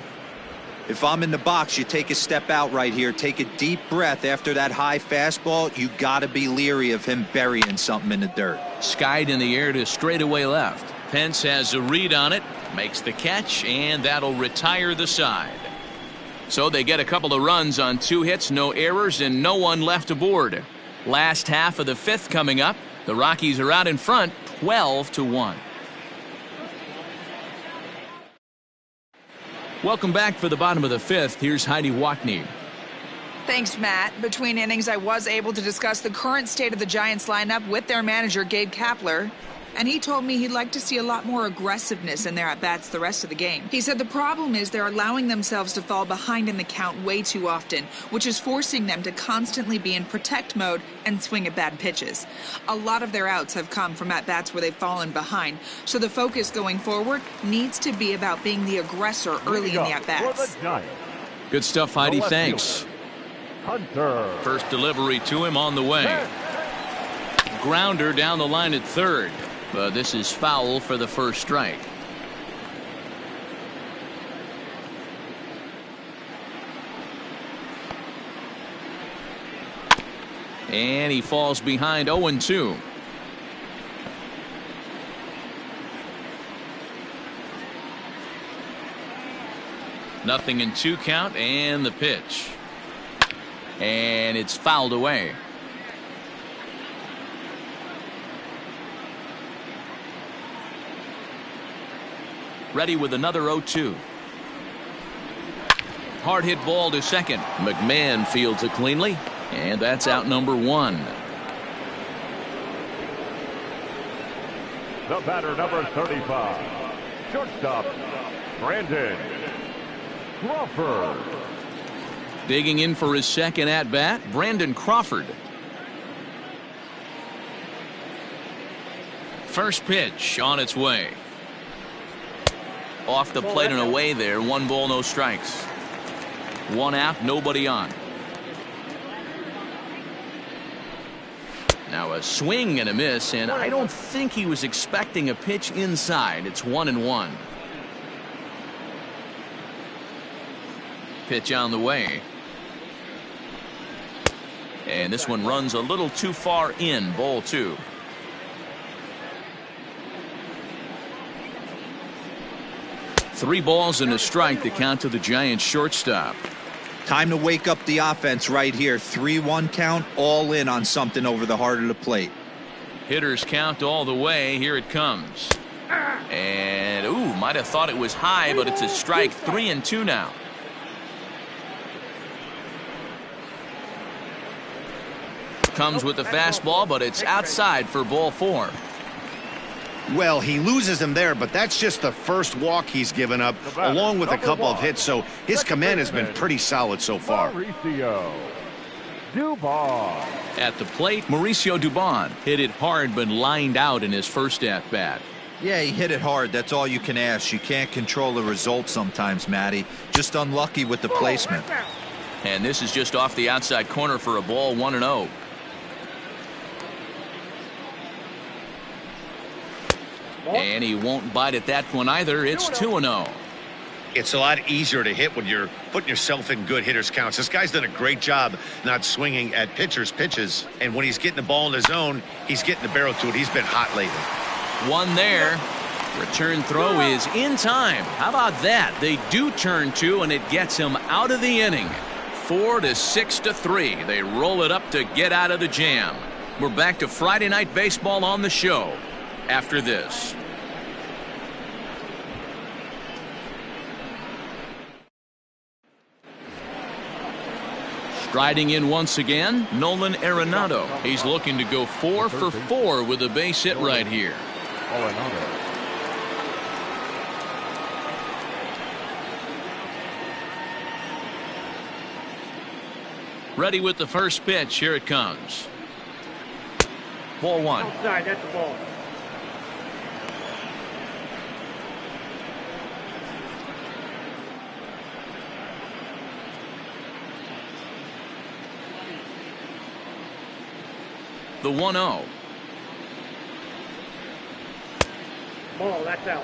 If I'm in the box, you take a step out right here. Take a deep breath after that high fastball. You got to be leery of him burying something in the dirt. Skied in the air to straightaway left. Pence has a read on it, makes the catch, and that'll retire the side. So they get a couple of runs on 2 hits, no errors, and no one left aboard. Last half of the 5th coming up. The Rockies are out in front, 12-1. Welcome back for the bottom of the 5th. Here's Heidi Watney. Thanks, Matt. Between innings, I was able to discuss the current state of the Giants lineup with their manager, Gabe Kapler. And he told me he'd like to see a lot more aggressiveness in their at-bats the rest of the game. He said the problem is they're allowing themselves to fall behind in the count way too often, which is forcing them to constantly be in protect mode and swing at bad pitches. A lot of their outs have come from at-bats where they've fallen behind, so the focus going forward needs to be about being the aggressor early in the at-bats. Good stuff, Heidi. Thanks. Hunter. First delivery to him on the way. Grounder down the line at third. But this is foul for the first strike. And he falls behind 0-2. Nothing in 2 count, and the pitch. And it's fouled away. Ready with another 0-2. Hard hit ball to second. McMahon fields it cleanly, and that's out number 1. The batter, number 35, shortstop, Brandon Crawford. Digging in for his second at-bat, Brandon Crawford. First pitch on its way. Off the plate and away there. 1 ball, no strikes. 1 out, nobody on. Now a swing and a miss, and I don't think he was expecting a pitch inside. It's 1-1. Pitch on the way. And this one runs a little too far in. Ball 2. Three balls and a strike, the count to the Giants shortstop. Time to wake up the offense right here. 3-1 count, all in on something over the heart of the plate. Hitters count all the way. Here it comes. And, ooh, might have thought it was high, but it's a strike. 3-2 now. Comes with the fastball, but it's outside for ball 4. Well, he loses him there, but that's just the first walk he's given up, along with a couple of hits, so his command has been pretty solid so far. Mauricio Dubon. At the plate, Mauricio Dubon hit it hard, but lined out in his first at-bat. Yeah, he hit it hard. That's all you can ask. You can't control the result sometimes, Matty. Just unlucky with the placement. And this is just off the outside corner for a ball. 1-0. And he won't bite at that one either. It's 2-0. It's a lot easier to hit when you're putting yourself in good hitters counts. This guy's done a great job not swinging at pitchers' pitches. And when he's getting the ball in the zone, he's getting the barrel to it. He's been hot lately. 1 there. Return throw is in time. How about that? They do turn 2, and it gets him out of the inning. 4-6-3. They roll it up to get out of the jam. We're back to Friday Night Baseball on the show after this. Striding in once again, Nolan Arenado. He's looking to go 4 for 4 with a base hit right here. Ready with the first pitch. Here it comes. Ball 1. Outside, that's the ball. The 1-0. Ball, that's out.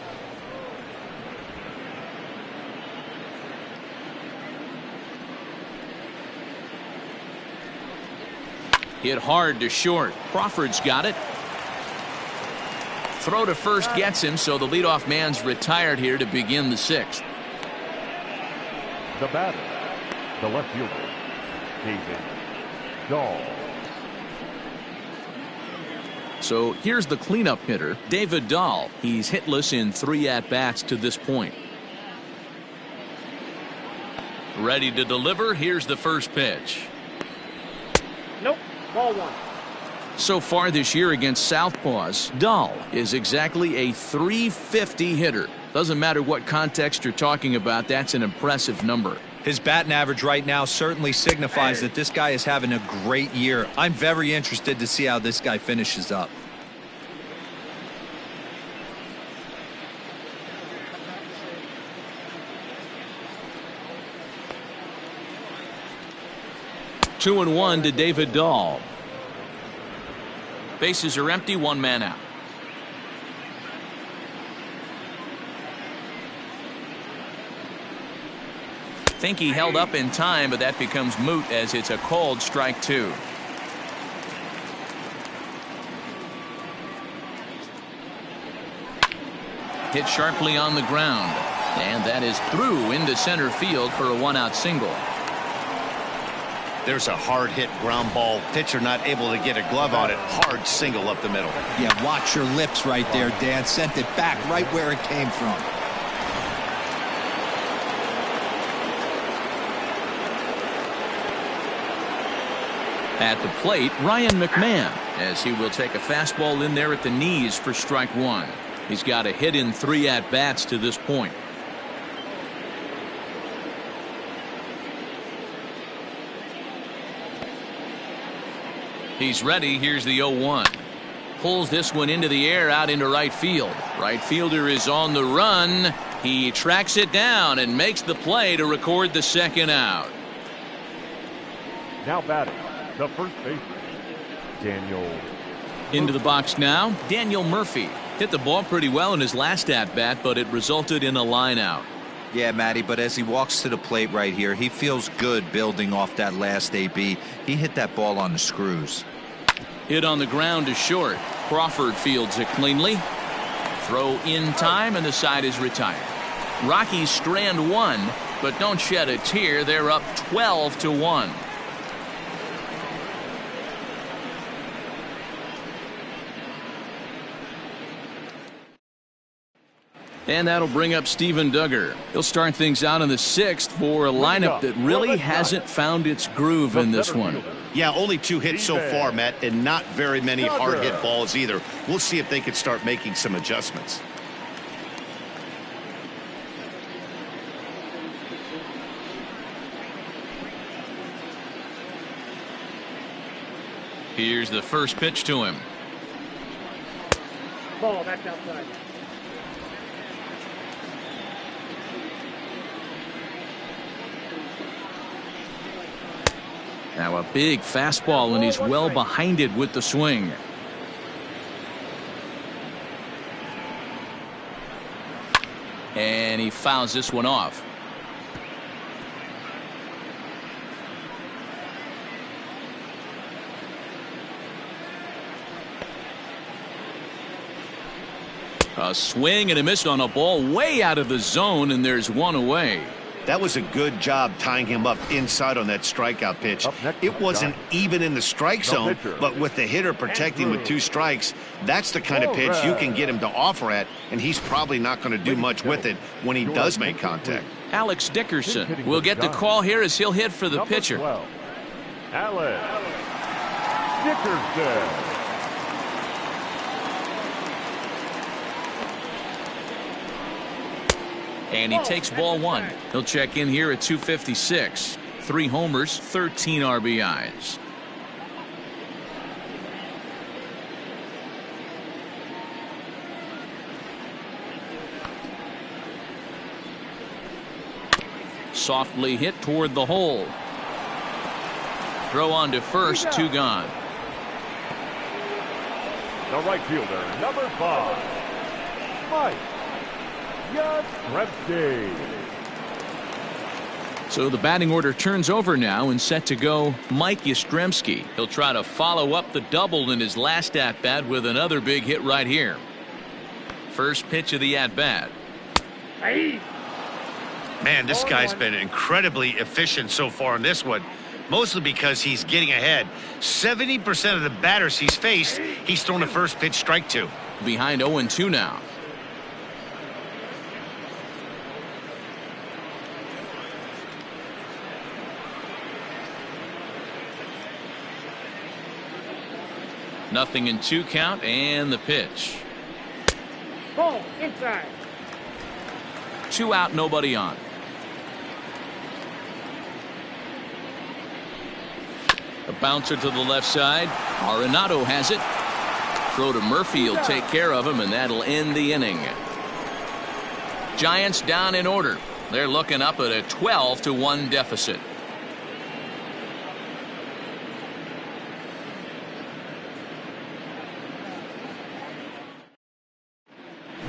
Hit hard to short. Crawford's got it. Throw to first gets him, so the leadoff man's retired here to begin the 6th. The batter, the left fielder, David Dahl. So here's the cleanup hitter, David Dahl. He's hitless in 3 at-bats to this point. Ready to deliver. Here's the first pitch. Nope. Ball 1. So far this year against Southpaws, Dahl is exactly a .350 hitter. Doesn't matter what context you're talking about, that's an impressive number. His batting average right now certainly signifies that this guy is having a great year. I'm very interested to see how this guy finishes up. Two and 1 to David Dahl. Bases are empty, 1 man out. Think he held up in time, but that becomes moot as it's a called strike 2. hit sharply on the ground, and that is through into center field for a 1-out single. There's a hard hit ground ball. Pitcher not able to get a glove on it. Hard single up the middle. Yeah, watch your lips right there, Dan. Sent it back right where it came from. At the plate, Ryan McMahon, as he will take a fastball in there at the knees for strike one. He's got a hit in 3 at-bats to this point. He's ready. Here's the 0-1. Pulls this one into the air out into right field. Right fielder is on the run. He tracks it down and makes the play to record the second out. Now batting, the first baseman, Daniel. Into the box now, Daniel Murphy. Hit the ball pretty well in his last at-bat, but it resulted in a line out. Yeah, Matty, but as he walks to the plate right here, he feels good building off that last AB. He hit that ball on the screws. Hit on the ground to short. Crawford fields it cleanly. Throw in time, and the side is retired. Rockies strand one, but don't shed a tear. They're up 12-1. And that'll bring up Steven Duggar. He'll start things out in the 6th for a lineup that really hasn't found its groove in this one. Yeah, only 2 hits so far, Matt, and not very many hard hit balls either. We'll see if they can start making some adjustments. Here's the first pitch to him. Ball, that's outside. Now a big fastball, and he's well behind it with the swing. And he fouls this one off. A swing and a miss on a ball way out of the zone, and there's one away. That was a good job tying him up inside on that strikeout pitch. It wasn't even in the strike zone, but with the hitter protecting with 2 strikes, that's the kind of pitch you can get him to offer at, and he's probably not going to do much with it when he does make contact. Alex Dickerson will get the call here as he'll hit for the pitcher. 12, Alex Dickerson. And he takes ball 1. He'll check in here at 256. 3 homers, 13 RBIs. Softly hit toward the hole. Throw on to first, 2 gone. The right fielder, number 5, Mike Yastrzemski. So the batting order turns over now, and set to go Mike Yastrzemski. He'll try to follow up the double in his last at-bat with another big hit right here. First pitch of the at-bat. Hey. Man, this guy's been incredibly efficient so far in this one, mostly because he's getting ahead. 70% of the batters he's faced, he's thrown a first pitch strike to. Behind 0-2 now. Nothing in 2 count, and the pitch. Ball, inside. 2 out, nobody on. A bouncer to the left side. Arenado has it. Throw to Murphy will take care of him, and that'll end the inning. Giants down in order. They're looking up at a 12-1 deficit.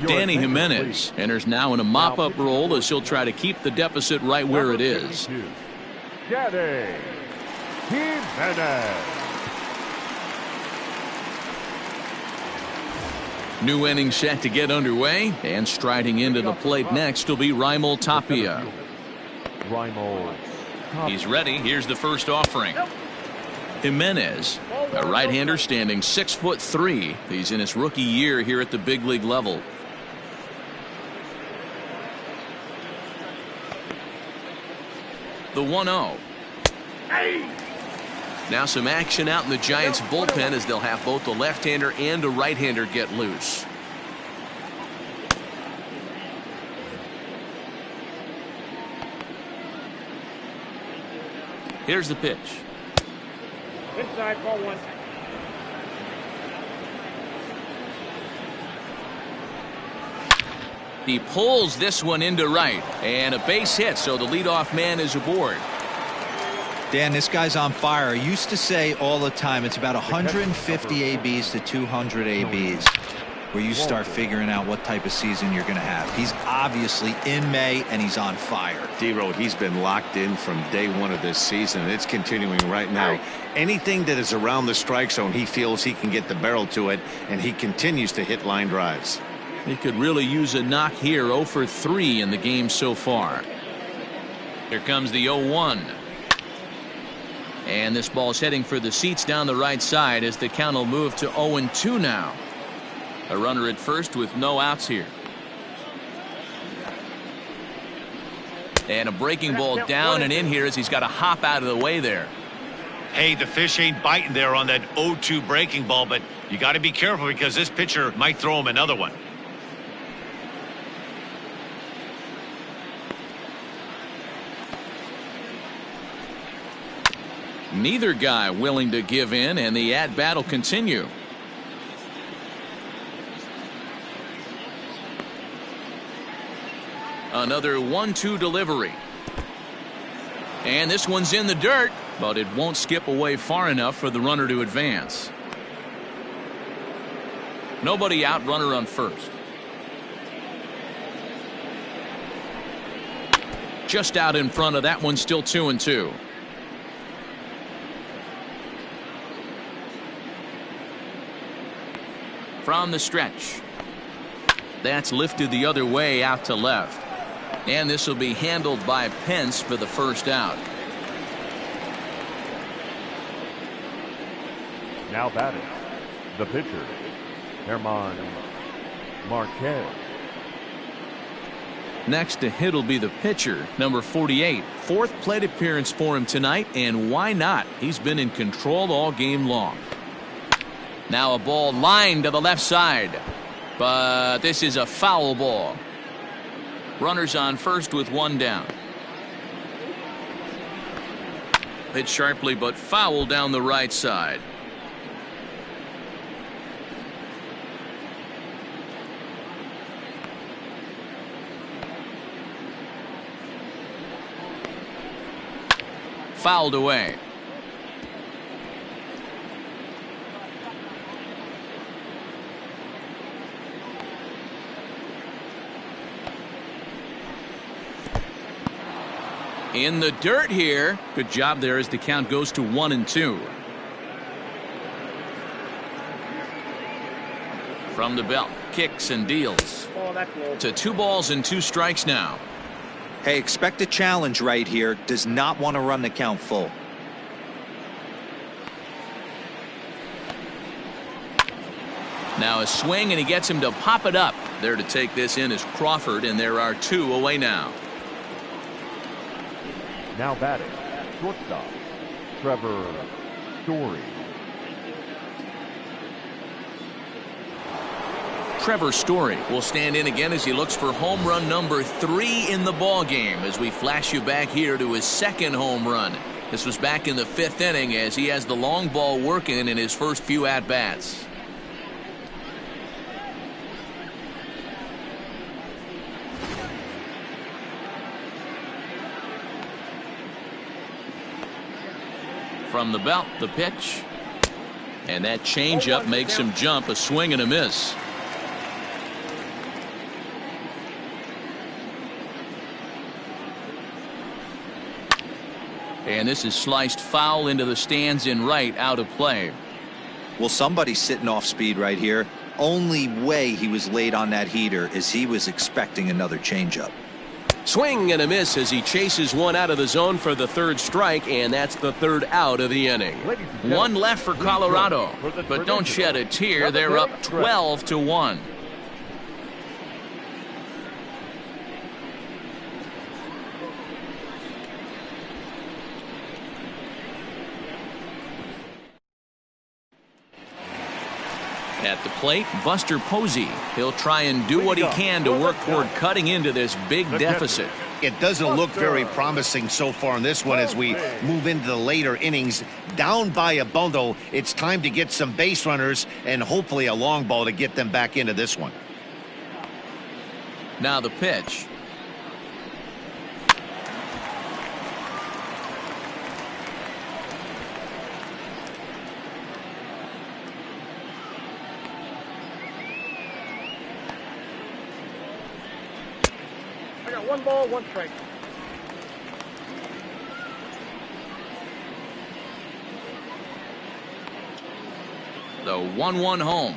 Danny Jimenez enters now in a mop-up role as he'll try to keep the deficit right where it is. Danny Jimenez. New inning set to get underway, and striding into the plate next will be Raimel Tapia. Raimel Tapia. He's ready. Here's the first offering. Jimenez, a right-hander standing 6'3". He's in his rookie year here at the big league level. The 1-0. Now some action out in the Giants bullpen as they'll have both the left-hander and a right-hander get loose. Here's the pitch. Inside, ball 1. He pulls this one into right, and a base hit, so the leadoff man is aboard. Dan, this guy's on fire. I used to say all the time it's about 150 ABs to 200 ABs where you start figuring out what type of season you're going to have. He's obviously in May, and he's on fire. D-Road, he's been locked in from day one of this season, and it's continuing right now. Anything that is around the strike zone, he feels he can get the barrel to it, and he continues to hit line drives. He could really use a knock here. 0 for 3 in the game so far. Here comes the 0-1. And this ball's heading for the seats down the right side as the count will move to 0-2 now. A runner at first with no outs here. And a breaking ball down and in here as he's got to hop out of the way there. Hey, the fish ain't biting there on that 0-2 breaking ball, but you got to be careful because this pitcher might throw him another one. Neither guy willing to give in, and the at-bat will continue. Another 1-2 delivery. And this one's in the dirt, but it won't skip away far enough for the runner to advance. Nobody out, runner on first. Just out in front of that one, still 2-2. From the stretch. That's lifted the other way out to left. And this will be handled by Pence for the first out. Now batting, the pitcher, German Marquez. Next to hit will be the pitcher, number 48. Fourth plate appearance for him tonight, and why not? He's been in control all game long. Now a ball lined to the left side, but this is a foul ball. Runners on first with one down. Hit sharply but foul down the right side. Fouled away. In the dirt here. Good job there as the count goes to 1-2. From the belt, kicks and deals. Oh, that's low. To 2 balls and 2 strikes now. Hey, expect a challenge right here. Does not want to run the count full. Now a swing, and he gets him to pop it up. There to take this in is Crawford, and there are 2 away now. Now batting, shortstop, Trevor Story. Trevor Story will stand in again as he looks for home run number 3 in the ball game as we flash you back here to his second home run. This was back in the 5th inning as he has the long ball working in his first few at-bats. From the belt, the pitch. And that changeup makes him jump. A swing and a miss. And this is sliced foul into the stands in right, out of play. Well, somebody's sitting off speed right here. Only way he was late on that heater is he was expecting another changeup. Swing and a miss as he chases one out of the zone for the third strike, and that's the third out of the inning. One left for Colorado, but don't shed a tear. They're up 12-1. At the plate, Buster Posey. He'll try and do what he can to work toward cutting into this big deficit. It doesn't look very promising so far in this one as we move into the later innings. Down by a bundle, it's time to get some base runners and hopefully a long ball to get them back into this one. Now the pitch. One ball, one strike. The 1-1 home.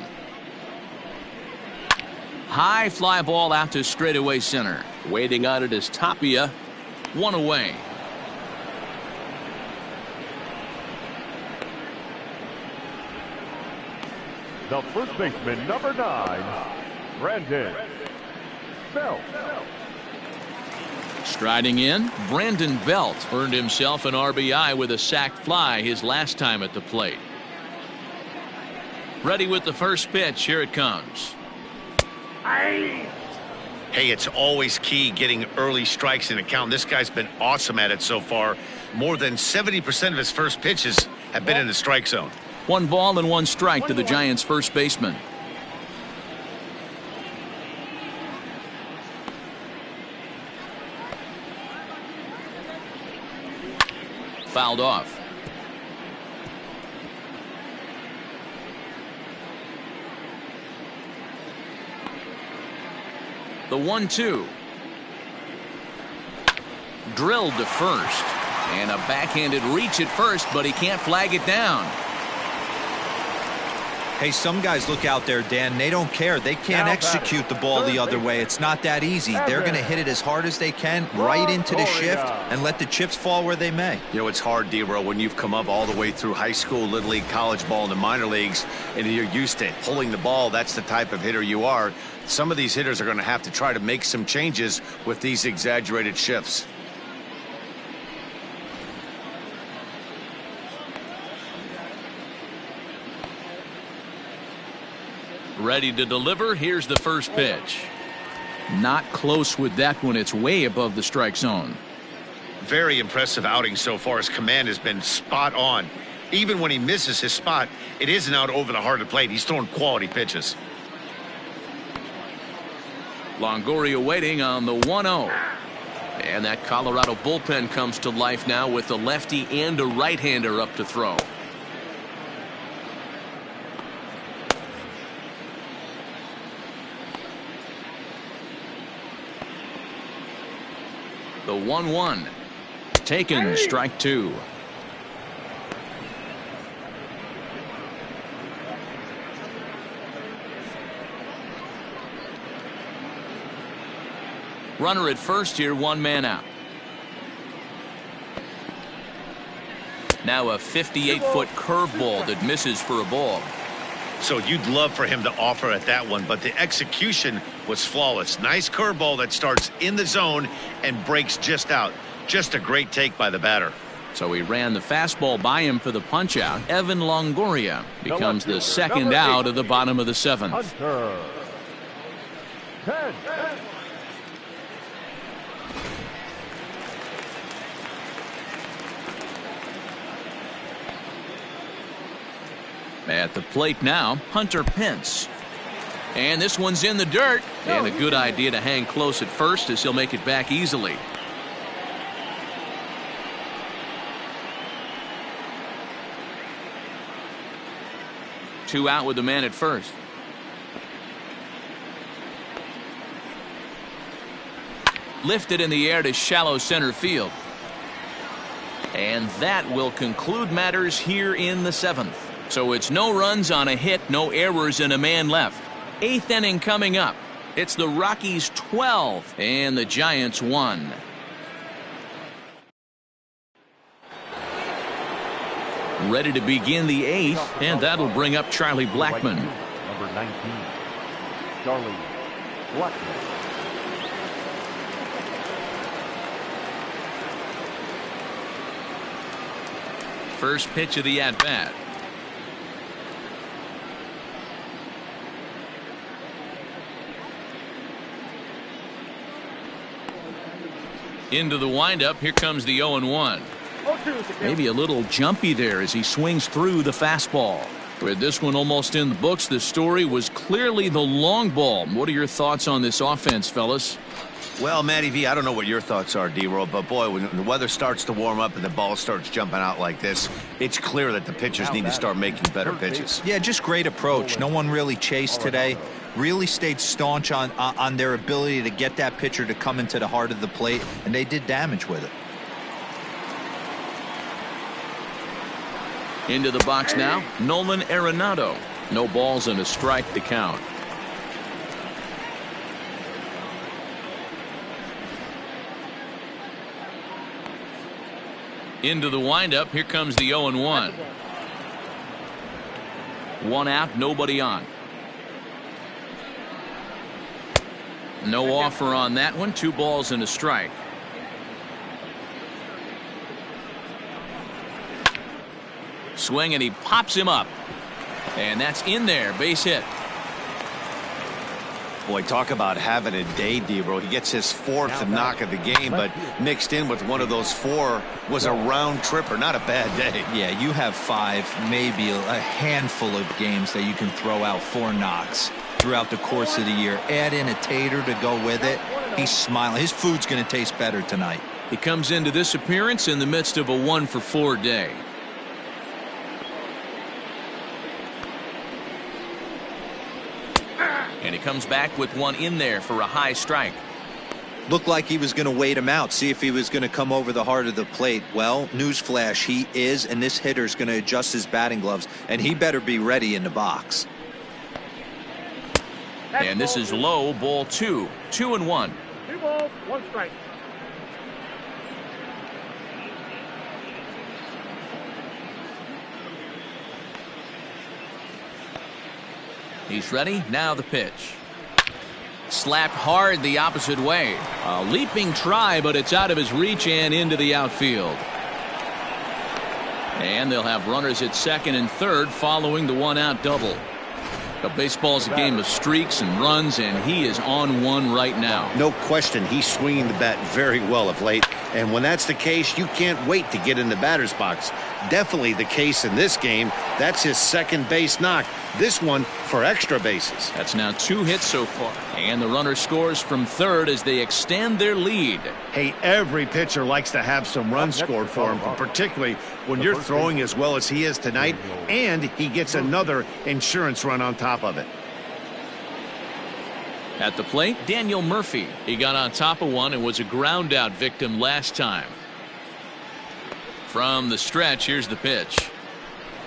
High fly ball out to straightaway center. Waiting on it is Tapia. One away. The first baseman, number 9, Brandon Belt. Striding in, Brandon Belt earned himself an RBI with a sac fly his last time at the plate. Ready with the first pitch. Here it comes. Hey, it's always key getting early strikes in a count. This guy's been awesome at it so far. More than 70% of his first pitches have been in the strike zone. 1 ball and 1 strike to the Giants' first baseman. Fouled off. The 1-2. Drilled to first. And a backhanded reach at first, but he can't flag it down. Hey, some guys look out there, Dan. They don't care. They can't execute the ball the other way. It's not that easy. They're going to hit it as hard as they can right into the shift and let the chips fall where they may. You know, it's hard, D-Row, when you've come up all the way through high school, little league, college ball, and the minor leagues, and you're used to pulling the ball. That's the type of hitter you are. Some of these hitters are going to have to try to make some changes with these exaggerated shifts. Ready to deliver. Here's the first pitch. Not close with that one. It's way above the strike zone. Very impressive outing so far. His command has been spot on. Even when he misses his spot, it isn't out over the heart of the plate. He's throwing quality pitches. Longoria waiting on the 1-0. And that Colorado bullpen comes to life now with a lefty and a right-hander up to throw. The 1-1. Taken, strike 2. Runner at first here, 1 man out. Now a 58-foot curveball that misses for a ball. So you'd love for him to offer at that one, but the execution was flawless. Nice curveball that starts in the zone and breaks just out. Just a great take by the batter. So he ran the fastball by him for the punch out. Evan Longoria becomes the second out of the bottom of the 7th. Hunter. 10. At the plate now, Hunter Pence. And this one's in the dirt. And a good idea to hang close at first as he'll make it back easily. Two out with the man at first. Lifted in the air to shallow center field. And that will conclude matters here in the 7th. So it's no runs on a hit, no errors, and a man left. 8th inning coming up. It's the Rockies 12 and the Giants 1. Ready to begin the 8th, and that'll bring up Charlie Blackmon. Number 19, Charlie Blackmon. First pitch of the at-bat. Into the windup. Here comes the 0-1. Maybe a little jumpy there as he swings through the fastball. With this one almost in the books, the story was clearly the long ball. What are your thoughts on this offense, fellas? Well, Matty V, I don't know what your thoughts are, D-Roll, but boy, when the weather starts to warm up and the ball starts jumping out like this, it's clear that the pitchers need to start making better pitches. Yeah, just great approach. No one really chased today. Really stayed staunch on their ability to get that pitcher to come into the heart of the plate, and they did damage with it. Into the box now, Nolan Arenado. No balls and a strike to count. Into the windup. Here comes the 0-1. 1 out, nobody on. No offer on that one. 2 balls and a strike. Swing, and he pops him up. And that's in there. Base hit. Boy, talk about having a day, D-Bro. He gets his 4th knock of the game, but mixed in with one of those 4 was a round tripper. Not a bad day. Yeah, you have 5, maybe a handful of games that you can throw out 4 knocks throughout the course of the year. Add in a tater to go with it. He's smiling. His food's going to taste better tonight. He comes into this appearance in the midst of a 1-for-4 day. And he comes back with one in there for a high strike. Looked like he was going to wait him out, see if he was going to come over the heart of the plate. Well, newsflash, he is, and this hitter's going to adjust his batting gloves, and he better be ready in the box. And this is low, ball 2. 2-1. 2 balls, 1 strike. He's ready. Now the pitch. Slapped hard the opposite way. A leaping try, but it's out of his reach and into the outfield. And they'll have runners at second and third following the 1-out double. But baseball's a game of streaks and runs, and he is on one right now. No question, he's swinging the bat very well of late. And when that's the case, you can't wait to get in the batter's box. Definitely the case in this game. That's his 2nd base knock. This one for extra bases. That's now 2 hits so far. And the runner scores from third as they extend their lead. Hey, every pitcher likes to have some runs scored for him, particularly when you're throwing as well as he is tonight, and he gets another insurance run on top of it. At the plate, Daniel Murphy. He got on top of one and was a ground out victim last time. From the stretch, here's the pitch.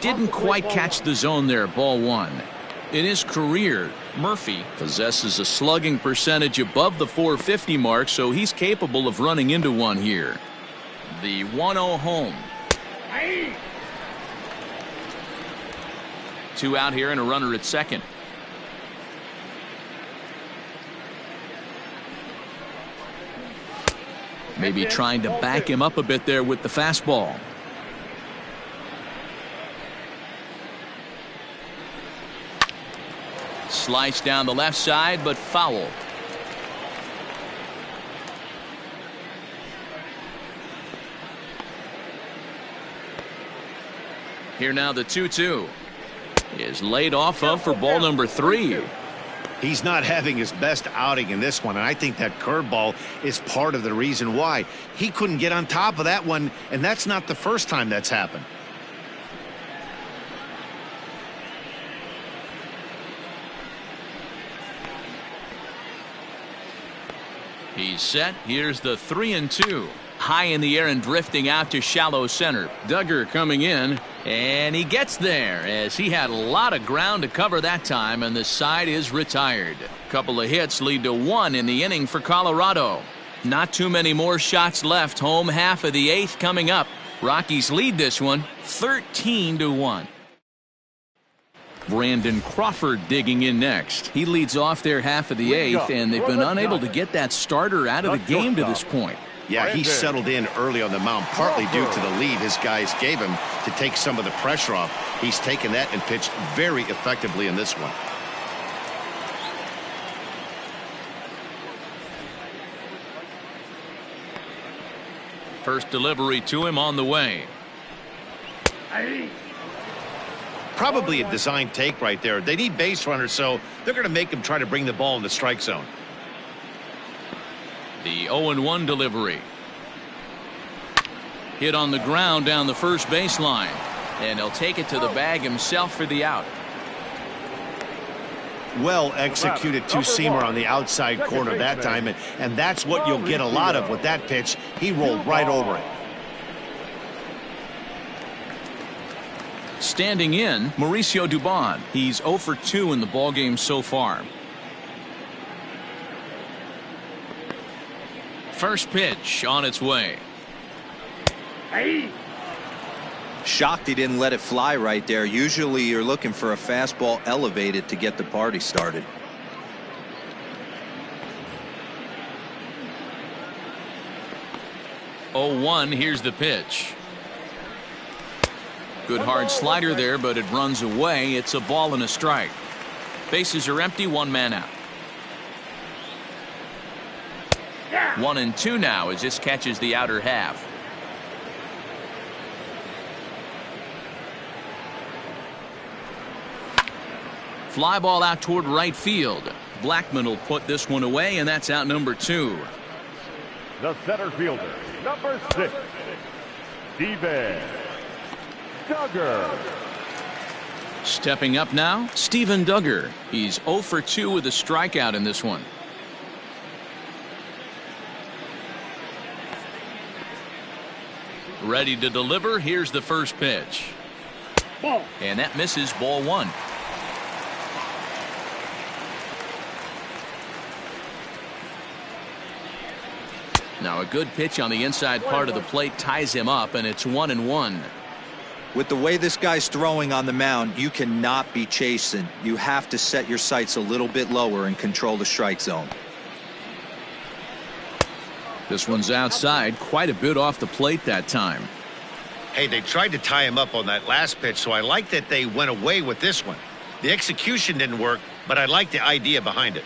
Didn't quite catch the zone there, ball 1. In his career, Murphy possesses a slugging percentage above the .450 mark, so he's capable of running into one here. The 1-0 home. 2 out here and a runner at second. Maybe trying to back him up a bit there with the fastball. Sliced down the left side, but foul. Here now the 2-2 is laid off of for ball number 3. He's not having his best outing in this one, and I think that curveball is part of the reason why. He couldn't get on top of that one, and that's not the first time that's happened. He's set. Here's the 3-2. High in the air and drifting out to shallow center. Duggar coming in. And he gets there as he had a lot of ground to cover that time, and the side is retired. Couple of hits lead to 1 in the inning for Colorado. Not too many more shots left. Home half of the 8th coming up. Rockies lead this one 13-1. Brandon Crawford digging in next. He leads off their half of the 8th, and they've been unable to get that starter out of the game to this point. Yeah, he settled in early on the mound, partly due to the lead his guys gave him to take some of the pressure off. He's taken that and pitched very effectively in this one. First delivery to him on the way. Probably a design take right there. They need base runners, so they're going to make him try to bring the ball in the strike zone. The 0-1 delivery. Hit on the ground down the first baseline. And he'll take it to the bag himself for the out. Well executed two-seamer on the outside corner that time, and that's what you'll get a lot of with that pitch. He rolled right over it. Standing in, Mauricio Dubon. He's 0 for 2 in the ballgame so far. First pitch on its way. Shocked he didn't let it fly right there. Usually you're looking for a fastball elevated to get the party started. Oh, 1, here's the pitch. Good hard slider there, but it runs away. It's a ball and a strike. Bases are empty, 1 man out. 1-2 now as this catches the outer half. Fly ball out toward right field. Blackman will put this one away, and that's out number 2. The center fielder, number 6, Steven Duggar. Stepping up now, Steven Duggar. He's 0 for 2 with a strikeout in this one. Ready to deliver. Here's the first pitch. And that misses, ball 1. Now a good pitch on the inside part of the plate ties him up, and it's 1-1. With the way this guy's throwing on the mound, you cannot be chasing. You have to set your sights a little bit lower and control the strike zone. This one's outside, quite a bit off the plate that time. Hey, they tried to tie him up on that last pitch, so I like that they went away with this one. The execution didn't work, but I like the idea behind it.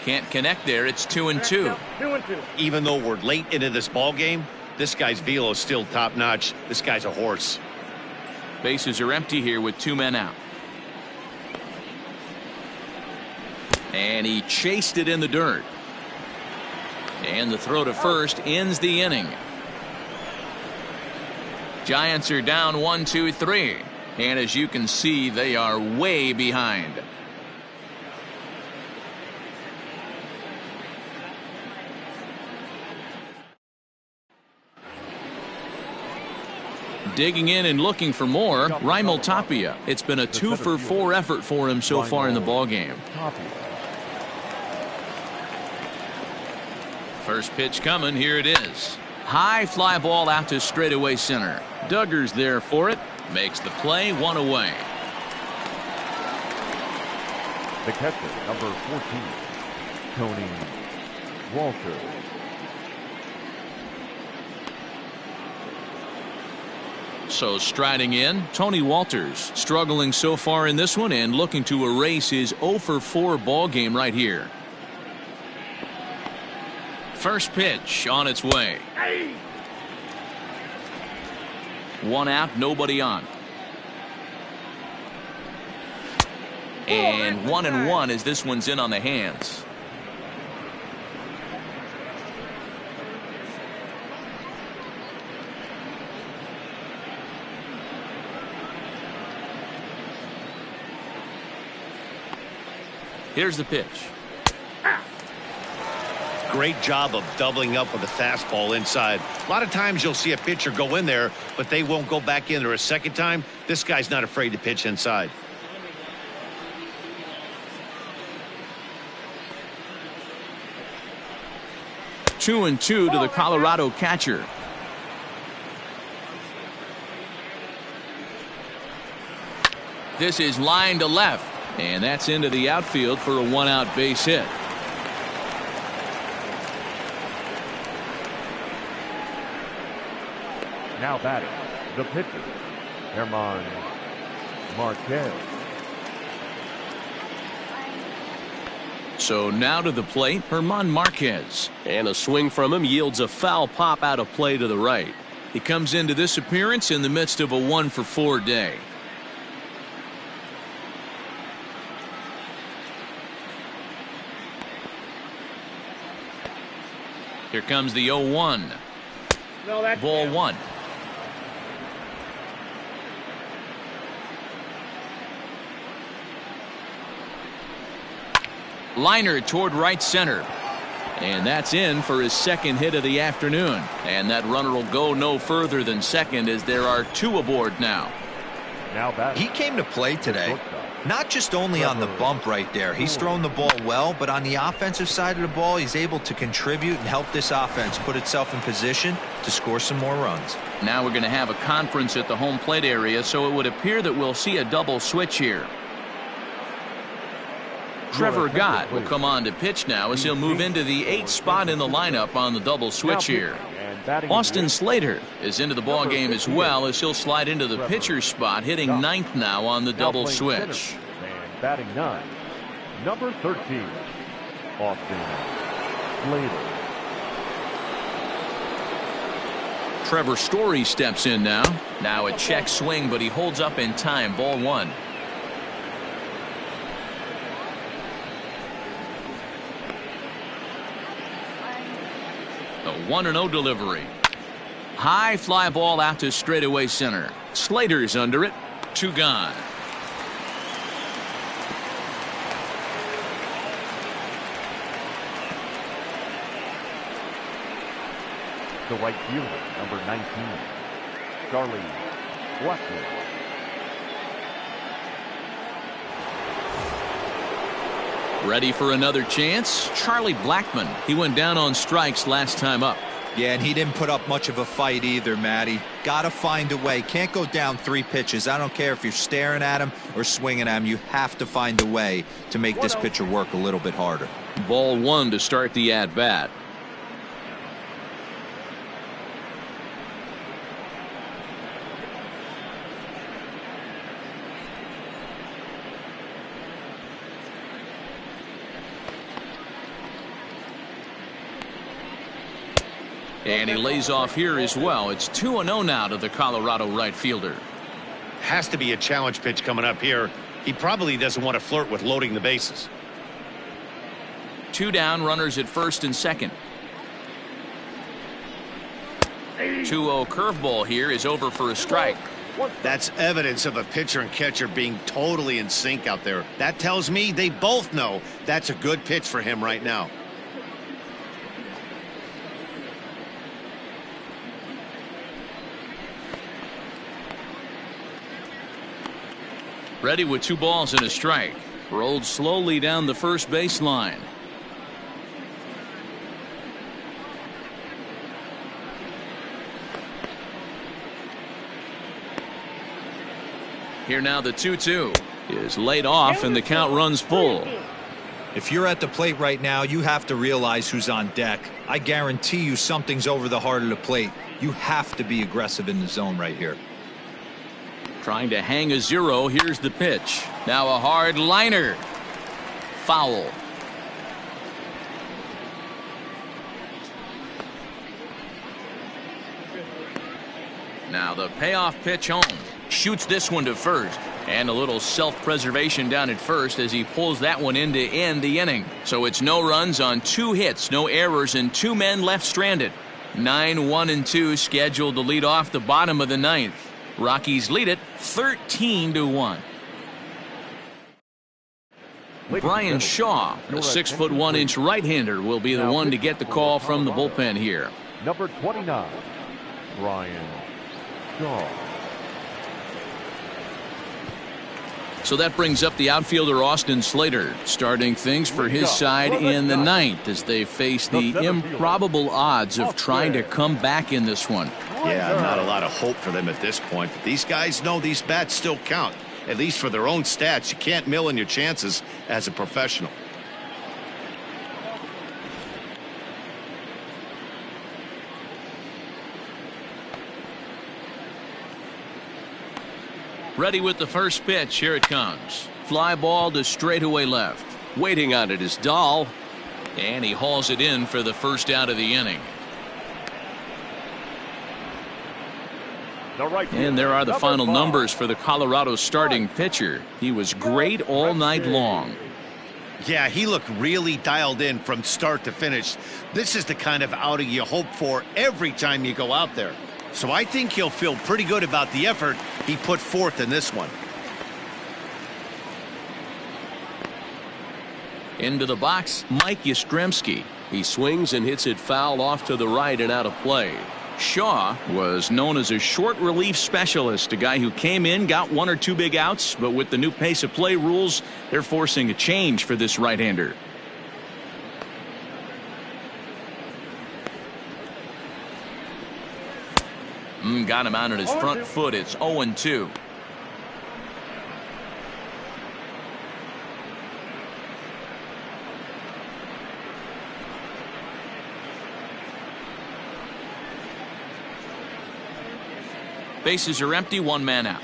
Can't connect there. It's 2-2. Even though we're late into this ball game, this guy's velo is still top notch. This guy's a horse. Bases are empty here with 2 men out. And he chased it in the dirt. And the throw to first ends the inning. Giants are down 1-2-3. And as you can see, they are way behind. Digging in and looking for more, Raimel Tapia. It's been a 2 for 4 effort for him so far in the ballgame. First pitch coming. Here it is. High fly ball out to straightaway center. Duggar's there for it. Makes the play, 1 away. The catcher, number 14, Tony Walters. So striding in, Tony Walters, struggling so far in this one and looking to erase his 0 for 4 ball game right here. First pitch on its way. 1 out, nobody on. And 1-1 as this one's in on the hands. Here's the pitch. great job of doubling up with a fastball inside. A lot of times you'll see a pitcher go in there, but they won't go back in there a second time. This guy's not afraid to pitch inside. Two and two to the Colorado catcher. This is line to left, and that's into the outfield for a one-out base hit. Now batting, the pitcher, German Marquez. So now to the plate, German Marquez. And a swing from him yields a foul pop out of play to the right. He comes into this appearance in the midst of a 1-for-4 day. Here comes the 0-1. No, that's Ball one. Liner toward right center. And that's in for his second hit of the afternoon. And that runner will go no further than second as there are two aboard now. Now batting. He came to play today, not just only on the bump right there. He's thrown the ball well, but on the offensive side of the ball, he's able to contribute and help this offense put itself in position to score some more runs. Now we're going to have a conference at the home plate area, so it would appear that we'll see a double switch here. Trevor Gott will come on to pitch now as he'll move into the 8th spot in the lineup on the double switch here. Austin Slater is into the ball game as well as he'll slide into the pitcher's spot, hitting 9th now on the double switch. And batting 9, number 13, Austin Slater. Trevor Story steps in now. Now a check swing, but he holds up in time. Ball one. The 1-0 delivery. High fly ball out to straightaway center. Slater's under it. 2 gone. The right fielder, number 19, Charlie Blackman. Ready for another chance? Charlie Blackman. He went down on strikes last time up. Yeah, and he didn't put up much of a fight either, Matty. Gotta find a way. Can't go down 3 pitches. I don't care if you're staring at him or swinging at him. You have to find a way to make this pitcher work a little bit harder. Ball one to start the at-bat. And he lays off here as well. It's 2-0 now to the Colorado right fielder. Has to be a challenge pitch coming up here. He probably doesn't want to flirt with loading the bases. 2 down, runners at first and second. 2-0 curveball here is over for a strike. That's evidence of a pitcher and catcher being totally in sync out there. That tells me they both know that's a good pitch for him right now. Ready with 2 balls and a strike. Rolled slowly down the first baseline. Here now the 2-2 is laid off and the count runs full. If you're at the plate right now, you have to realize who's on deck. I guarantee you something's over the heart of the plate. You have to be aggressive in the zone right here. Trying to hang a 0. Here's the pitch. Now a hard liner. Foul. Now the payoff pitch home. Shoots this one to first. And a little self-preservation down at first as he pulls that one in to end the inning. So it's no runs on 2 hits, no errors, and 2 men left stranded. 9-1-2 scheduled to lead off the bottom of the 9th. Rockies lead it 13-1. Brian Shaw, a 6'1" right-hander, will be the one to get the call from the bullpen here. Number 29, Brian Shaw. So that brings up the outfielder Austin Slater, starting things for his side in the ninth as they face the improbable odds of trying to come back in this one. Yeah, not a lot of hope for them at this point, but these guys know these bats still count, at least for their own stats. You can't mill in your chances as a professional. Ready with the first pitch. Here it comes. Fly ball to straightaway left. Waiting on it is Dahl. And he hauls it in for the first out of the inning. And there are the final numbers for the Colorado starting pitcher. He was great all night long. Yeah, he looked really dialed in from start to finish. This is the kind of outing you hope for every time you go out there. So I think he'll feel pretty good about the effort he put forth in this one. Into the box, Mike Yastrzemski. He swings and hits it foul off to the right and out of play. Shaw was known as a short relief specialist, a guy who came in, got one or two big outs, but with the new pace of play rules, they're forcing a change for this right-hander. Got him out on his front foot. It's 0-2. Bases are empty, one man out.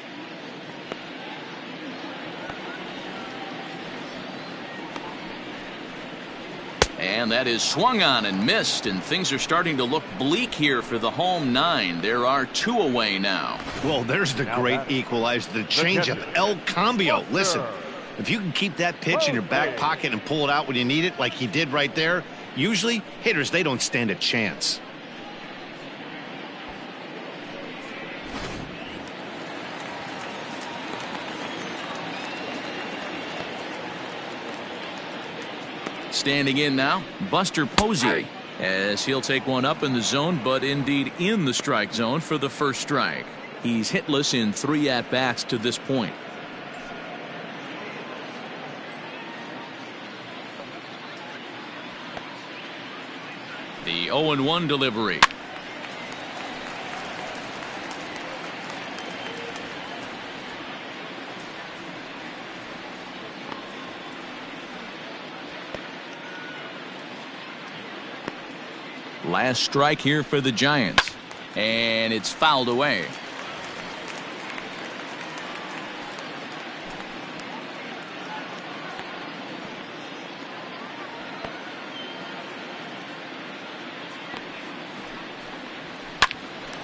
And that is swung on and missed, and things are starting to look bleak here for the home nine. There are two away now. Well, there's the great equalizer, the changeup, El Cambio. Listen, if you can keep that pitch in your back pocket and pull it out when you need it, like he did right there, usually hitters, they don't stand a chance. Standing in now, Buster Posey, as he'll take one up in the zone, but indeed in the strike zone for the first strike. He's hitless in 3 at-bats to this point. The 0-1 delivery. Last strike here for the Giants, and it's fouled away.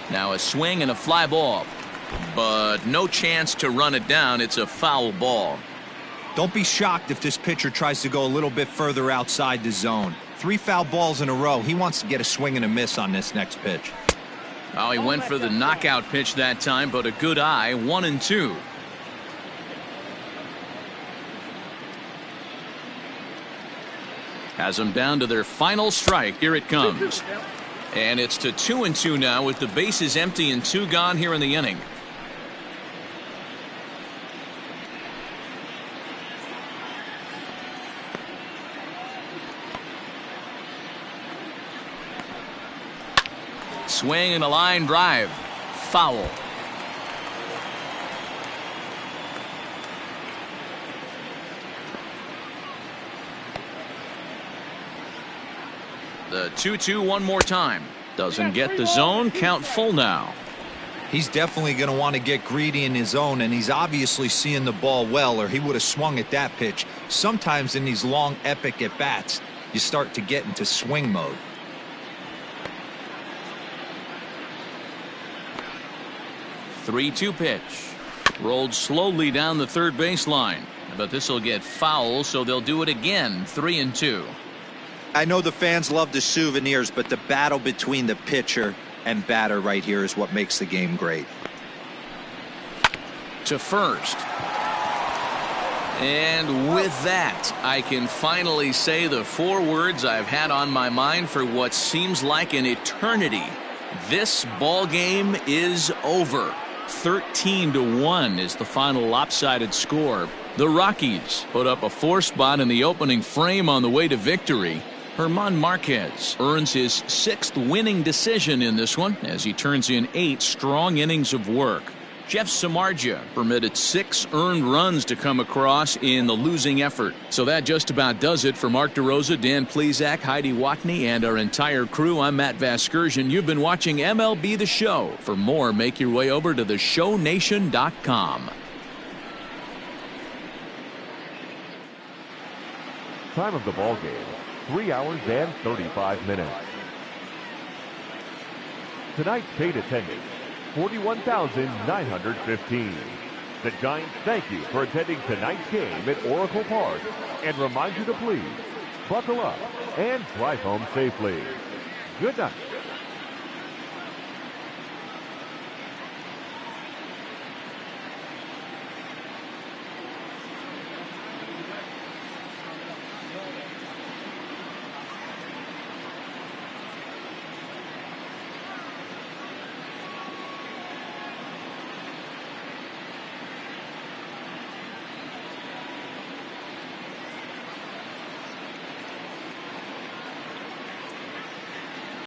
Now a swing and a fly ball, but no chance to run it down. It's a foul ball. Don't be shocked if this pitcher tries to go a little bit further outside the zone. 3 foul balls in a row. He wants to get a swing and a miss on this next pitch. Oh, he went for the knockout pitch that time, but a good eye. 1-2. Has them down to their final strike. Here it comes. And it's to 2-2 now with the bases empty and 2 gone here in the inning. Swing and a line drive. Foul. The 2-2 one more time. Doesn't get the zone. Count full now. He's definitely going to want to get greedy in his zone, and he's obviously seeing the ball well, or he would have swung at that pitch. Sometimes in these long, epic at-bats, you start to get into swing mode. 3-2 pitch. Rolled slowly down the third baseline, but this will get foul, so they'll do it again. 3-2. I know the fans love the souvenirs, but the battle between the pitcher and batter right here is what makes the game great. To first. And with that, I can finally say the 4 words I've had on my mind for what seems like an eternity. This ball game is over. 13-1 is the final lopsided score. The Rockies put up a 4 spot in the opening frame on the way to victory. German Marquez earns his 6th winning decision in this one as he turns in 8 strong innings of work. Jeff Samardzija permitted 6 earned runs to come across in the losing effort. So that just about does it for Mark DeRosa, Dan Plesac, Heidi Watney, and our entire crew. I'm Matt Vasgersian. You've been watching MLB The Show. For more, make your way over to theshownation.com. Time of the ball game, 3 hours and 35 minutes. Tonight's paid attendance, 41,915. The Giants thank you for attending tonight's game at Oracle Park and remind you to please buckle up and drive home safely. Good night.